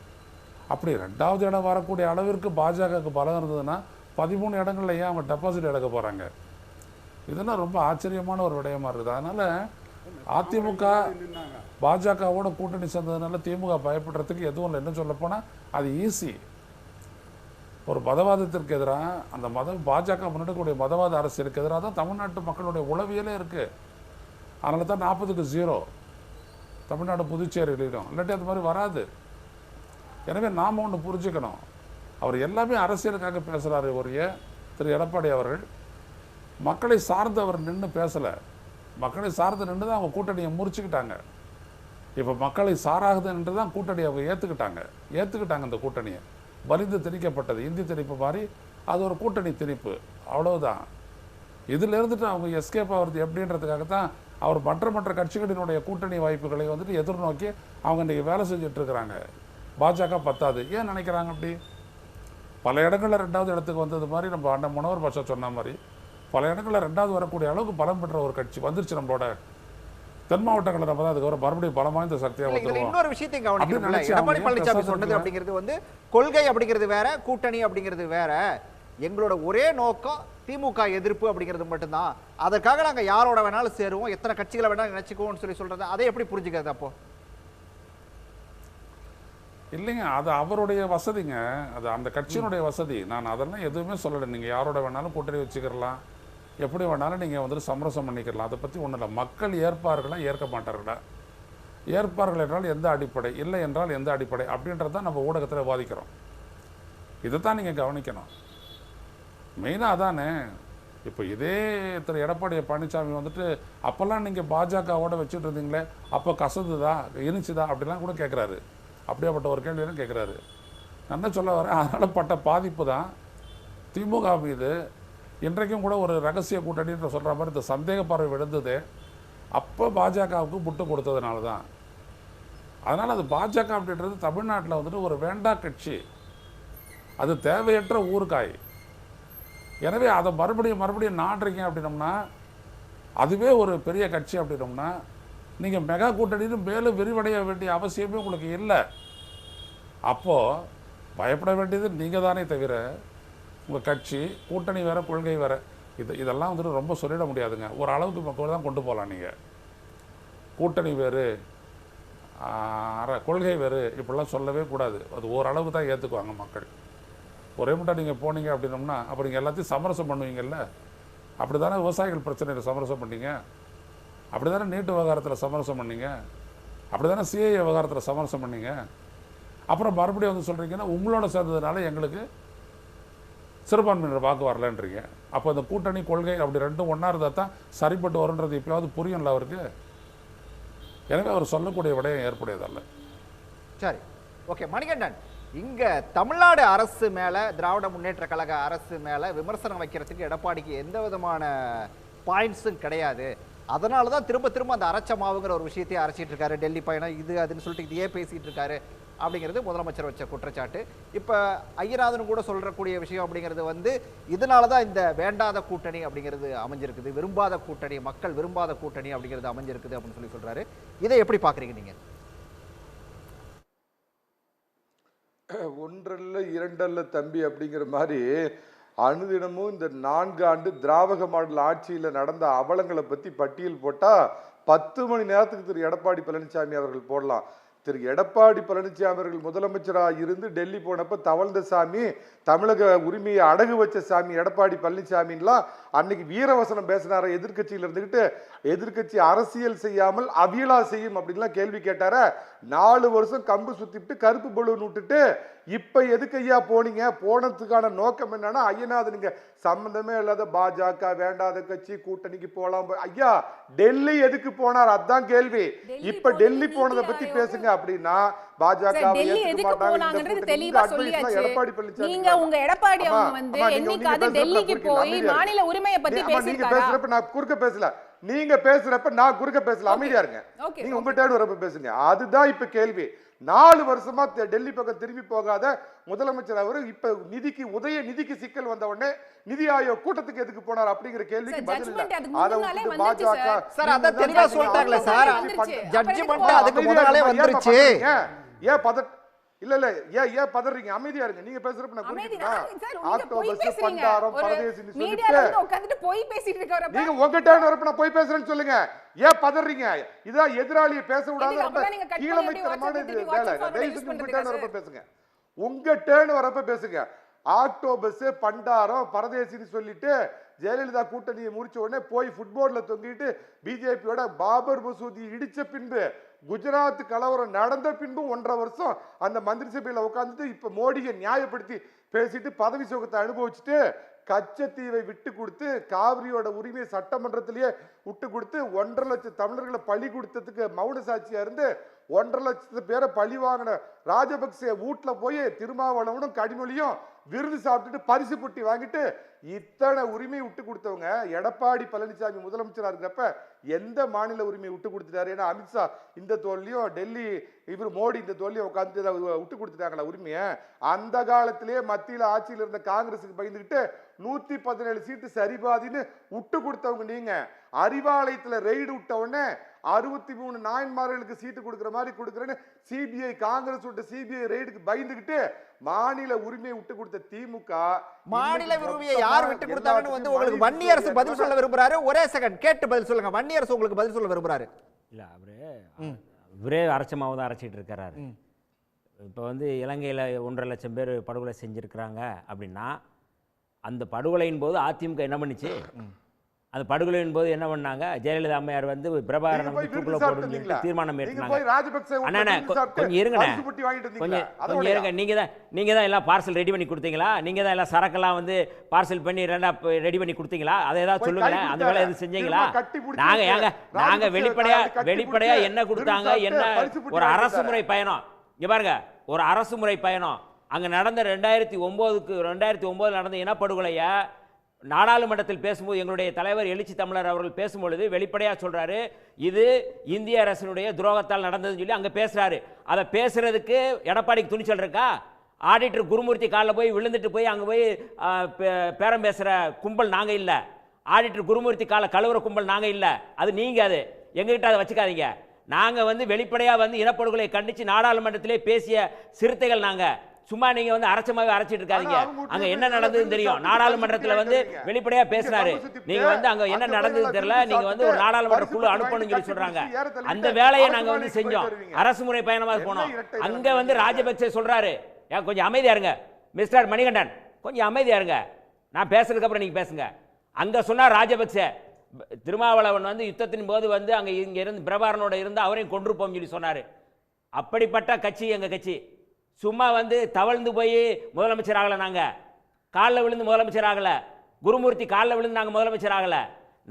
அப்படி 2வது இடம் வரக்கூடிய அளவிற்கு பாஜகவுக்கு பலம் இருந்ததுன்னா 13 இடங்களில் ஏன் அவங்க டெபாசிட் எடுக்க போகிறாங்க? இதெல்லாம் ரொம்ப ஆச்சரியமான ஒரு விடயமா இருக்குது. அதனால் அதிமுக பாஜகவோட கூட்டணி சேர்ந்ததுனால திமுக பயப்படுறதுக்கு எதுவும் இல்லை. என்ன சொல்ல போனால் அது ஈஸி. ஒரு மதவாதத்திற்கு எதிராக அந்த பாஜக முன்னெடுக்கக்கூடிய மதவாத அரசியலுக்கு எதிராக தான் தமிழ்நாட்டு மக்களுடைய உளவியலே இருக்குது. அதனால தான் 40க்கு 0 தமிழ்நாடு புதுச்சேரியிலும், இல்லாட்டி அது மாதிரி வராது. எனவே நாம் ஒன்று புரிஞ்சுக்கணும், அவர் எல்லாமே அரசியலுக்காக பேசுகிறாரு ஒரே திரு எடப்பாடி அவர்கள். மக்களை சார்ந்து அவர் நின்று பேசலை. மக்களை சார்ந்து நின்று தான் அவங்க கூட்டணியை முறிச்சுக்கிட்டாங்க. இப்போ மக்களை சாராகுது என்று தான் கூட்டணியை அவங்க ஏற்றுக்கிட்டாங்க அந்த கூட்டணியை. வலிந்து திணிக்கப்பட்டது, இந்தி திணிப்பு மாதிரி அது ஒரு கூட்டணி திணிப்பு, அவ்வளவுதான். இதில் இருந்துட்டு அவங்க எஸ்கேப் ஆகிறது எப்படின்றதுக்காக தான் அவர் மற்ற கட்சிகளினுடைய கூட்டணி வாய்ப்புகளை வந்துட்டு எதிர்நோக்கி அவங்க இன்றைக்கி வேலை செஞ்சுட்டு இருக்கிறாங்க. பாஜக பத்தாது ஏன் நினைக்கிறாங்க அப்படி? பல இடங்களில் 2வது இடத்துக்கு வந்தது மாதிரி நம்ம அண்ணன் மனோகர் பாஷா சொன்ன மாதிரி பல இடங்களில் 2வது வரக்கூடிய அளவுக்கு பலம் பெற்ற ஒரு கட்சி வந்துருச்சு. நம்மளோட தென் மாவட்டங்களில் நம்ம தான் அதுக்கு மறுபடியும் பலம் வாய்ந்த சக்தியாக வந்துருவோம். இன்னொரு விஷயத்தையும் கவனிக்கணும். எடப்பாடி பழனிசாமி சொன்னது அப்படிங்கிறது வந்து கொள்கை அப்படிங்கிறது வேற, கூட்டணி அப்படிங்கிறது வேற. எங்களோட ஒரே நோக்கம் திமுக எதிர்ப்பு அப்படிங்கிறது மட்டும்தான். அதற்காக நாங்கள் யாரோட வேணாலும் சேருவோம், எத்தனை கட்சிகளை வேணாலும் நினைச்சுக்குவோம்னு சொல்றது, அதை எப்படி புரிஞ்சுக்கிறது அப்போ? இல்லைங்க, அது அவருடைய வசதிங்க, அது அந்த கட்சியினுடைய வசதி. நான் அதெல்லாம் எதுவுமே சொல்லலை. நீங்கள் யாரோட வேணாலும் கூட்டணி வச்சுக்கிறலாம், எப்படி வேணாலும் நீங்கள் வந்துட்டு சமரசம் பண்ணிக்கலாம். அதை பற்றி ஒன்றும் இல்லை. மக்கள் ஏற்பார்களா ஏற்க மாட்டார்களா? ஏற்பார்கள் என்றால் எந்த அடிப்படை, இல்லை என்றால் எந்த அடிப்படை அப்படின்றது தான் நம்ம ஊடகத்தில் விவாதிக்கிறோம். இதை தான் நீங்கள் கவனிக்கணும். மெயினாக அதானே. இப்போ இதே திரு எடப்பாடி பழனிசாமி வந்துட்டு அப்போல்லாம் நீங்கள் பாஜகவோட வச்சுட்டு இருந்தீங்களே, அப்போ கசந்துதா இனிச்சுதா அப்படிலாம் கூட கேட்குறாரு. அப்படியாப்பட்ட ஒரு கேள்வியெல்லாம் கேட்குறாரு. நான் என்ன சொல்ல வரேன், அதனால் பட்ட பாதிப்பு தான் திமுக மீது இன்றைக்கும் கூட ஒரு ரகசிய கூட்டணின்ற சொல்கிற மாதிரி இந்த சந்தேக பார்வை விழுந்தது அப்போ பாஜகவுக்கு முட்டு கொடுத்ததுனால தான். அதனால் அது பாஜக அப்படின்றது தமிழ்நாட்டில் வந்துட்டு ஒரு வேண்டா கட்சி, அது தேவையற்ற ஊறுகாய். எனவே அதை மறுபடியும் நாடுறீங்க அப்படின்னோம்னா அதுவே ஒரு பெரிய கட்சி அப்படின்னோம்னா நீங்கள் மெகா கூட்டணின்னு மேலும் விரிவடைய வேண்டிய அவசியமே உங்களுக்கு இல்லை. அப்போது பயப்பட வேண்டியது நீங்கள் தானே தவிர உங்கள் கட்சி கூட்டணி வேறு கொள்கை வேறு இதெல்லாம் வந்துட்டு ரொம்ப சொல்லிட முடியாதுங்க. ஒரு அளவுக்கு மக்கள் தான் கொண்டு போகலாம். நீங்கள் கூட்டணி வேறு கொள்கை வேறு இப்படிலாம் சொல்லவே கூடாது. அது ஓரளவுக்கு தான் ஏற்றுக்குவாங்க மக்கள். ஒரே மட்டும் நீங்கள் போனீங்க அப்படின்னோம்னா அப்போ நீங்கள் எல்லாத்தையும் சமரசம் பண்ணுவீங்கல்ல. அப்படி தானே விவசாயிகள் பிரச்சனையில் சமரசம் பண்ணீங்க, அப்படி தானே நீட்டு விவகாரத்தில் சமரசம் பண்ணீங்க, அப்படி தானே சிஏ விவகாரத்தில் சமரசம் பண்ணீங்க. அப்புறம் மறுபடியும் வந்து சொல்கிறீங்கன்னா உங்களோட சேர்ந்ததுனால எங்களுக்கு சிறுபான்மையினர் வாக்கு வரலன்றீங்க. அப்போ இந்த கூட்டணி கொள்கை அப்படி ரெண்டும் ஒன்றா இருந்தால் தான் சரிப்பட்டு வருன்றது இப்போயாவது புரியும்ல அவருக்கு. எனவே அவர் சொல்லக்கூடிய விடயம் ஏற்புடையதல்ல. சரி, ஓகே. மணிகண்டன், இங்கே தமிழ்நாடு அரசு மேலே, திராவிட முன்னேற்ற கழக அரசு மேலே விமர்சனம் வைக்கிறதுக்கு எடப்பாடிக்கு எந்த விதமான பாயிண்ட்ஸும் கிடையாது. அதனால தான் திரும்ப அந்த அரைச்ச மாவுங்கிற ஒரு விஷயத்தையே அரைச்சிட்டு இருக்காரு. டெல்லி பயணம் இது அதுன்னு சொல்லிட்டு இதையே பேசிகிட்டு இருக்காரு அப்படிங்கிறது முதலமைச்சர் வச்ச குற்றச்சாட்டு. இப்போ ஐயநாதன் கூட சொல்கிறக்கூடிய விஷயம் அப்படிங்கிறது வந்து இதனால தான் இந்த வேண்டாத கூட்டணி அப்படிங்கிறது அமைஞ்சிருக்குது, விரும்பாத கூட்டணி, மக்கள் விரும்பாத கூட்டணி அப்படிங்கிறது அமைஞ்சிருக்குது அப்படின்னு சொல்லி சொல்கிறாரு. இதை எப்படி பார்க்குறீங்க நீங்கள்? ஒன்றல்ல இரண்டல்ல தம்பி அப்படிங்கிற மாதிரி அனுதினமும் இந்த 4 ஆண்டு திராவிட மாடல் ஆட்சியில் நடந்த அவலங்களை பற்றி பட்டியல் போட்டால் 10 மணி நேரத்துக்கு திரு எடப்பாடி பழனிசாமி அவர்கள் போடலாம். திரு எடப்பாடி பழனிசாமி அவர்கள் முதலமைச்சராக இருந்து டெல்லி போனப்போ தவழ்ந்த சாமி, தமிழக உரிமையை அடகு வச்ச சாமி எடப்பாடி பழனிசாமின்லாம் அன்னைக்கு வீரவசனம் பேசினார. எதிர்கட்சியில் இருந்துக்கிட்டு எதிர்கட்சி அரசியல் செய்யாமல் அவியலா செய்யும் அப்படின்லாம் கேள்வி கேட்டார. 4 வருஷம் கம்பு சுத்திட்டு கருப்பு பலூன் விட்டுட்டு இப்ப எதுக்கு ஐயா போனீங்க? போனதுக்கான நோக்கம் என்னன்னா, ஐயநாதனுங்க சம்பந்தமே இல்லாத பாஜக வேண்டாத கட்சி கூட்டணிக்கு போலாம். ஐயா டெல்லி எதுக்கு போனார்? அதான் கேள்வி. இப்ப டெல்லி போனதை பத்தி பேசுங்க அப்படின்னா பாஜக எடப்பாடி பழனிசாமி நீங்க உங்க எடப்பாடி அவங்க வந்து என்னைக்காவது டெல்லிக்கு போய் மாநில உரிமையை பத்தி பேசிருக்காரா? நீங்க பேசுறப்ப நான் குறுக்க பேசல, நீங்க பேசுறப்ப நான் குறுக்க பேசல, அமைதியா இருங்க. நீங்க உங்க டேடு வரப்ப பேசுங்க. அதுதான் இப்ப கேள்வி. 4 வருஷமா டெல்லி பக்கம் திரும்பி போகாத முதலமைச்சர் அவரு இப்ப உதய நிதிக்கு சிக்கல் வந்த உடனே நிதி ஆயோக் கூட்டத்துக்கு எதுக்கு போனார் அப்படிங்கிற கேள்விக்கு பதில் இல்ல. அத பாஜக சார் அத தெளிவா சொல்லிட்டாங்களே சார், ஜட்ஜ்மென்ட் அதுக்கு முதல்லயே வந்துருச்சு. ஏன் இல்ல இல்ல ஏன் பதறீங்க? அமைதியா இருங்க. நீங்க பேசுறப்ப நான் குறுக்கிட்டா? ஆட்டோ பஸ் பேசுறீங்க. பண்டாரம் ஒரு பரதேசின்னு மீடியால சொல்லிட்டு வந்து உட்கார்ந்துட்டு போய் பேசிட்டு இருக்கறப்ப நீங்க உங்க டர்ன் வரப்ப நான் போய் பேசுறேன்னு சொல்லுங்க. ஏன் பதறீங்க? இதான் எதிராளியை பேச விடாத இல்ல, ரொம்ப அப்பதான் நீங்க cut பண்ணி கீழமைத்தனமான அப்படியே இது WhatsApp வேலை. forward தயவு use செஞ்சு உங்க பண்றதுக்கா டர்ன் வரப்ப பேசுங்க. உங்க டர்ன் வரப்ப பேசுங்க. ஆட்டோ பஸ் பண்டாரம் பரதேசின்னு சொல்லிட்டு ஜெயலலிதா கூட்டணியை முடிச்ச உடனே போய் ஃபுட்போர்ட்ல தொங்கிட்டு பிஜேபியோட பாபர் மசூதி இடிச்ச பின்பு குஜராத் கலவரம் நடந்த பின்பும் 1.5 வருஷம் அந்த மந்திரி சபையில உட்கார்ந்துட்டு இப்ப மோடியை நியாயப்படுத்தி பேசிட்டு பதவி சுகத்தை அனுபவிச்சுட்டு கச்சத்தீவை விட்டு கொடுத்து காவிரியோட உரிமையை சட்டமன்றத்திலேயே விட்டு கொடுத்து 1.5 லட்சம் தமிழர்களை பலி கொடுத்ததுக்கு மௌன சாட்சியா இருந்து 1.5 லட்சத்து பேரை பழி வாங்கின ராஜபக்சே வீட்டுல போய் திருமாவளவனும் கனிமொழியும் விருது சாப்பிட்டுட்டு பரிசு புட்டி வாங்கிட்டு இத்தனை உரிமை விட்டு கொடுத்தவங்க எடப்பாடி பழனிசாமி முதலமைச்சரா இருக்கிறப்ப எந்த மாநில உரிமையை விட்டு கொடுத்துட்டாரு? ஏன்னா அமித்ஷா இந்த தோல்லையும் டெல்லி இவர் மோடி இந்த தோல்லையும் உட்காந்து விட்டு கொடுத்துட்டாங்களா உரிமையை? அந்த காலத்திலேயே மத்தியில ஆட்சியில் இருந்த காங்கிரஸுக்கு பயந்துக்கிட்டு 117 சீட்டு சரிபாதின்னு விட்டு கொடுத்தவங்க நீங்க. அறிவாலயத்துல ரெய்டு விட்ட உடனே 63 நாயன்மார்களுக்கு சீட்டு கொடுக்குற மாதிரி கொடுக்குறேன்னு சிபிஐ காங்கிரஸ் விட்ட சிபிஐ ரெய்டுக்கு பயந்துகிட்டு மாநில உரிமையை விட்டு கொடுத்த திமுக மாநில உரிமையை யார் விட்டு கொடுத்தாங்கன்னு வந்து உங்களுக்கு வன்னியரசு பதில் சொல்ல விரும்புறாரு. ஒரே செகண்ட் கேட்டு பதில் சொல்லுங்க. வன்னியரசு உங்களுக்கு பதில் சொல்ல விரும்புறாரு. இல்லை இவரே அரைச்சமாவது தான் அரைச்சிட்டு இருக்கிறாரு. இப்போ வந்து இலங்கையில் 1.5 லட்சம் பேர் படுகொலை செஞ்சுருக்கிறாங்க அப்படின்னா அந்த படுகொலையின் போது அதிமுக என்ன பண்ணிச்சு? அந்த படுகொலையின் போது என்ன பண்ணாங்க? ஜெயலலிதா அம்மையார் வந்து பிரபாகரன் வந்து தூக்குல போடுன்னு தீர்மானம் ஏற்றினாங்க. அண்ணா கொஞ்சம் இருங்கண்ணே, கொஞ்சம் இருங்க. நீங்கள் தான் எல்லாம் பார்சல் ரெடி பண்ணி கொடுத்தீங்களா? நீங்கள் தான் எல்லாம் சரக்கெல்லாம் வந்து பார்சல் பண்ணி ரெடி பண்ணி கொடுத்தீங்களா? அதை ஏதாவது சொல்லுங்களேன். அந்த வேலை எதுவும் செஞ்சீங்களா? நாங்கள் வெளிப்படையா என்ன கொடுத்தாங்க? என்ன ஒரு அரசு முறை பயணம், இங்க பாருங்க, ஒரு அரசு முறை பயணம் அங்கே நடந்த 2009 நடந்த இனப்படுகொலைய நாடாளுமன்றத்தில் பேசும்போது எங்களுடைய தலைவர் எழுச்சி தமிழர் அவர்கள் பேசும்பொழுது வெளிப்படையாக சொல்றாரு, இது இந்திய அரசினுடைய துரோகத்தால் நடந்ததுன்னு சொல்லி அங்கே பேசுறாரு. அதை பேசுறதுக்கு எடப்பாடிக்கு துணிச்சல் இருக்கா? ஆடிட்டர் குருமூர்த்தி காலில் போய் விழுந்துட்டு போய் அங்கே போய் பேரம் பேசுகிற கும்பல் நாங்கள் இல்லை. ஆடிட்டர் குருமூர்த்தி காலை கழுவுற கும்பல் நாங்கள் இல்லை. அது நீங்கள், அது எங்ககிட்ட அதை வச்சுக்காதீங்க. நாங்கள் வந்து வெளிப்படையாக வந்து இனப்படுகொலை கண்டித்து நாடாளுமன்றத்திலே பேசிய சிறுத்தைகள் நாங்கள். சும்மா நீங்க வந்து அரைச்சமாவே அரைச்சிட்டு இருக்காதீங்க. அங்க என்ன நடந்ததுன்னு தெரியும். நாடாளுமன்றத்தில் வந்து வெளிப்படையா பேசினாரு. நீங்க வந்து அங்க என்ன நடந்ததுன்னு தெரியல. நீங்க வந்து ஒரு நாடாளுமன்ற குழு அனுப்பணும்னு சொல்லி சொல்றாங்க. அந்த வேலையை நாங்க வந்து செஞ்சோம். அரசு முறை பயணமா போனோம். அங்க வந்து ராஜபக்சே சொல்றாரு, கொஞ்சம் அமைதியா இருங்க மிஸ்டர் மணிகண்டன், கொஞ்சம் அமைதியா இருங்க, நான் பேசுறதுக்கு அப்புறம் நீங்க பேசுங்க. அங்க சொன்னார் ராஜபக்சே, திருமாவளவன் வந்து யுத்தத்தின் போது வந்து அங்க இங்க இருந்து பிரபாகரனோட இருந்து அவரையும் கொன்றுப்போம் சொல்லி சொன்னாரு. அப்படிப்பட்ட கட்சி எங்க கட்சி. சும்மா வந்து தவழ்ந்து போய் முதலமைச்சர் ஆகலை. நாங்கள் காலில் விழுந்து முதலமைச்சர் ஆகலை. குருமூர்த்தி காலில் விழுந்து நாங்கள் முதலமைச்சர் ஆகலை.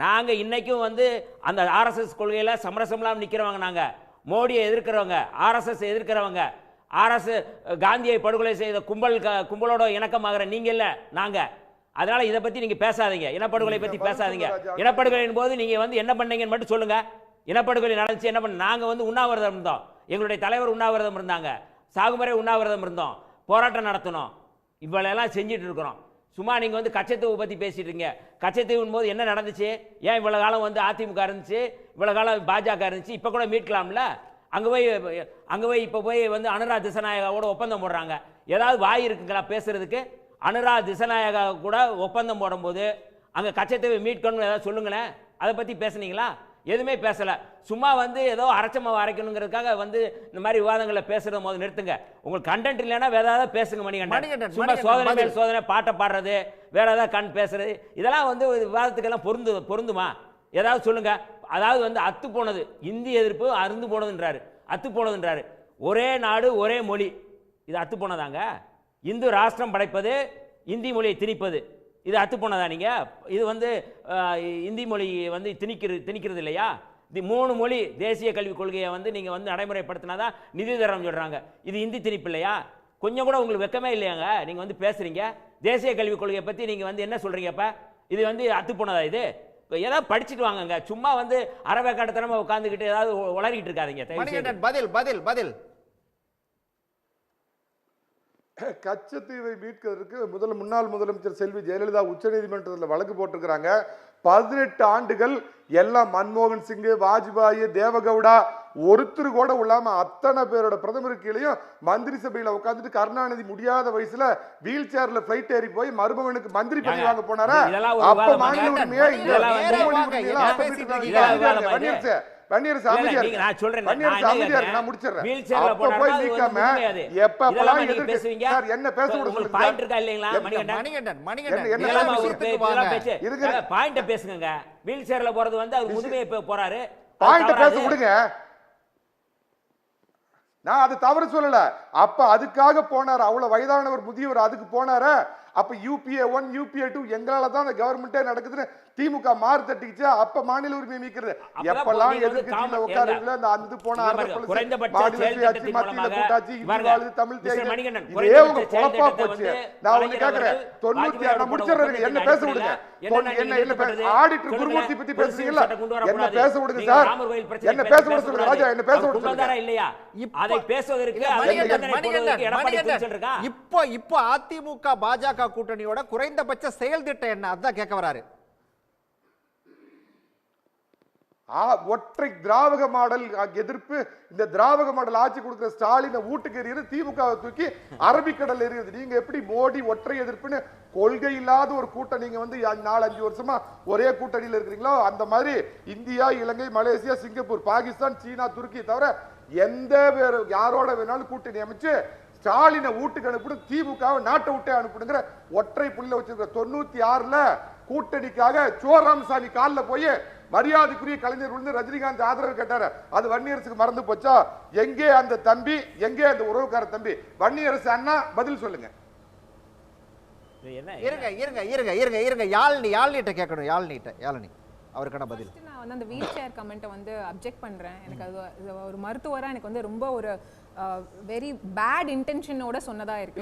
நாங்கள் இன்றைக்கும் வந்து அந்த ஆர்எஸ்எஸ் கொள்கையில் சமரசம்லாம் நிற்கிறவங்க. நாங்கள் மோடியை எதிர்க்கிறவங்க, ஆர்எஸ்எஸ் எதிர்க்கிறவங்க, ஆர்எஸ்எஸ் காந்தியை படுகொலை செய்த கும்பலோட இணக்கமாகிற நீங்கள் இல்லை நாங்கள். அதனால் இதை பற்றி நீங்கள் பேசாதீங்க. இனப்படுகொலை பற்றி பேசாதீங்க. இனப்படுகொலையின் போது நீங்கள் வந்து என்ன பண்ணீங்கன்னு மட்டும் சொல்லுங்கள். இனப்படுகொலை நடந்துச்சு என்ன பண்ண? நாங்கள் வந்து உண்ணாவிரதம் இருந்தோம். எங்களுடைய தலைவர் உண்ணாவிரதம் இருந்தாங்க. சாகுமுறை உண்ணாவிரதம் இருந்தோம். போராட்டம் நடத்தணும். இவ்வளெல்லாம் செஞ்சுட்டு இருக்கிறோம். சும்மா நீங்கள் வந்து கச்சத்தீவு பற்றி பேசிட்டு இருக்கீங்க. கச்சத்தீவின் போது என்ன நடந்துச்சு? ஏன் இவ்வளோ காலம் வந்து அதிமுக இருந்துச்சு, இவ்வளோ காலம் பாஜக இருந்துச்சு? இப்போ கூட மீட்கலாம்ல. அங்கே போய் இப்போ போய் வந்து அனுரா திசநாயகாவோட ஒப்பந்தம் போடுறாங்க. ஏதாவது வாய் இருக்குங்களா பேசுறதுக்கு? அனுரா திசநாயகா கூட ஒப்பந்தம் போடும்போது அங்கே கச்சத்தீவை மீட்கணும்னு ஏதாவது சொல்லுங்களேன். அதை பற்றி பேசுனீங்களா? எதுவுமே பேசலை. சும்மா வந்து ஏதோ அரைச்சமாக அரைக்கணுங்கிறதுக்காக வந்து இந்த மாதிரி விவாதங்களை பேசுறத போது நிறுத்துங்க. உங்களுக்கு கண்டென்ட் இல்லைன்னா வேற ஏதாவது பேசுங்க மணிகண்டன். சும்மா சோதனை மேல் சோதனை, பாட்டை பாடுறது, வேற ஏதாவது பேசுறது, இதெல்லாம் வந்து விவாதத்துக்கெல்லாம் பொருந்துமா? ஏதாவது சொல்லுங்க. அதாவது வந்து அத்து போனது, இந்தி எதிர்ப்பு அருந்து போனதுன்றாரு, அத்து போனதுன்றாரு. ஒரே நாடு ஒரே மொழி, இது அத்து போனதாங்க? இந்து ராஷ்டிரம் படைப்பது, இந்தி மொழியை திணிப்பது, இது அத்து போனதா? நீங்கள் இது வந்து இந்தி மொழி வந்து திணிக்கிறது இல்லையா? இது 3 மொழி தேசிய கல்விக் கொள்கையை வந்து நீங்கள் வந்து நடைமுறைப்படுத்தினாதான் நிதி தரம் சொல்கிறாங்க. இது இந்தி திணிப்பு இல்லையா? கொஞ்சம் கூட உங்களுக்கு வெக்கமே இல்லையாங்க? நீங்கள் வந்து பேசுகிறீங்க தேசிய கல்விக் கொள்கையை பற்றி, நீங்கள் வந்து என்ன சொல்கிறீங்க? அப்போ இது வந்து அத்து போனதா? இது ஏதாவது படிச்சுட்டு வாங்கங்க. சும்மா வந்து அறவேக்காட்டுத்தனமா உட்காந்துக்கிட்டு ஏதாவது உளறிக்கிட்டு இருக்காதீங்க. பதில் கச்சத்தீவை மீட்கிறதுக்கு முன்னாள் முதலமைச்சர் செல்வி ஜெயலலிதா உச்சநீதிமன்றத்தில் வழக்கு போட்டிருக்கிறாங்க. 18 ஆண்டுகள் எல்லாம் மன்மோகன் சிங், வாஜ்பாய், தேவகவுடா ஒருத்தர் கூட இல்லாம அத்தனை பேரோட பிரதமர் கீழையும் மந்திரி சபையில உட்காந்துட்டு கருணாநிதி முடியாத வயசுல வீல் சேர்ல பிளைட் ஏறி போய் மருமகனுக்கு மந்திரி பதவி வாங்க போனாரா? அப்ப மாநில உரிமையா வன்னியரசு அமைதியா நான் முடிச்சிடுறேன். அப்ப போய் நீக்காம எப்பப்பெல்லாம் எதிர்த்து சார் என்ன பேச விட சொல்லுங்க. பாயிண்ட் இருக்கா இல்லீங்களா? பாயிண்ட பேசுங்க. வீல் சேர்ல போறது வந்து அவர் முதுமையை போறாரு. பாயிண்ட பேச விடுங்க. நான் அது தவறு சொல்லல. அப்ப அதுக்காக போனார். அவ்வளவு வயதானவர் முதியவர் அதுக்கு போனாரு. அப்ப UPA 1 UPA 2 எங்களால தான் அந்த கவர்மெண்டே நடக்குதுன்னு திமுக மாறு தட்டிச்சு. அப்ப மாநில உரிமை மீட்கிறது எப்பெல்லாம் எதிர்க்கட்சியில உட்காருங்களோ அந்த அந்த போன இதே உங்க பொழப்பா போச்சு. நான் ஒண்ணு கேக்குறேன். 96 முடிச்சிடுறேன். என்ன பேச விடுங்க. என்ன ஆடிட்டர் குருமூர்த்தி பத்தி பேசுறீங்களா? என்ன பேச விடுங்க சார். என்ன பேச விட சொல்லுங்க ராஜா. என்ன பேச விட சொல்லுங்க. இல்லையா அதை பேசுவதற்கு இப்போ அதிமுக பாஜக கூட்டணியோட குறைந்தபட்ச செயல் திட்டம் என்ன? அதான் கேட்க வராரு. ஒற்றை திராவிட மாடல் எதிர்ப்பு. இந்த திராவிட மாடல் ஆட்சி கொடுக்கிற ஸ்டாலினை வீட்டுக்கு எறியது, திமுகவை தூக்கி அரபிக்கடல் எறியது. நீங்க எப்படி மோடி ஒற்றை எதிர்ப்புன்னு கொள்கை இல்லாத ஒரு கூட்டம் நீங்க வந்து 4-5 வருஷமா ஒரே கூட்டணியில் இருக்கிறீங்களோ அந்த மாதிரி இந்தியா, இலங்கை, மலேசியா, சிங்கப்பூர், பாகிஸ்தான், சீனா, துருக்கி தவிர எந்த வேற யாரோட வேணாலும் கூட்டணி அமைச்சு ஸ்டாலினை வீட்டுக்கு அனுப்பிடு, திமுகவை நாட்டை விட்டே அனுப்பிடுங்கிற ஒற்றை புள்ள வச்சிருக்கிற 96ல கூட்டணிக்காக சோராமசாமி காலில் போய் மரியாதைக்குரிய கலைஞர் விழுந்து ரஜினிகாந்த் ஆதரவு கேட்டாரு. அது வன்னியரசுக்கு மறந்து போச்சா? எங்கே அந்த தம்பி, எங்கே அந்த உறவுக்கார தம்பி? வன்னியரசு அண்ணா பதில் சொல்லுங்க. யாழ்னிட்ட கேட்கணும். யாழ்னி அவருக்கான பதில். நான் வந்து அந்த வீல் சேர் கமெண்ட்டை வந்து அப்ஜெக்ட் பண்றேன். எனக்கு அது ஒரு மருத்துவரா எனக்கு வந்து ரொம்ப ஒரு வெரி பேட் இன்டென்ஷனோட சொன்னதா இருக்கு.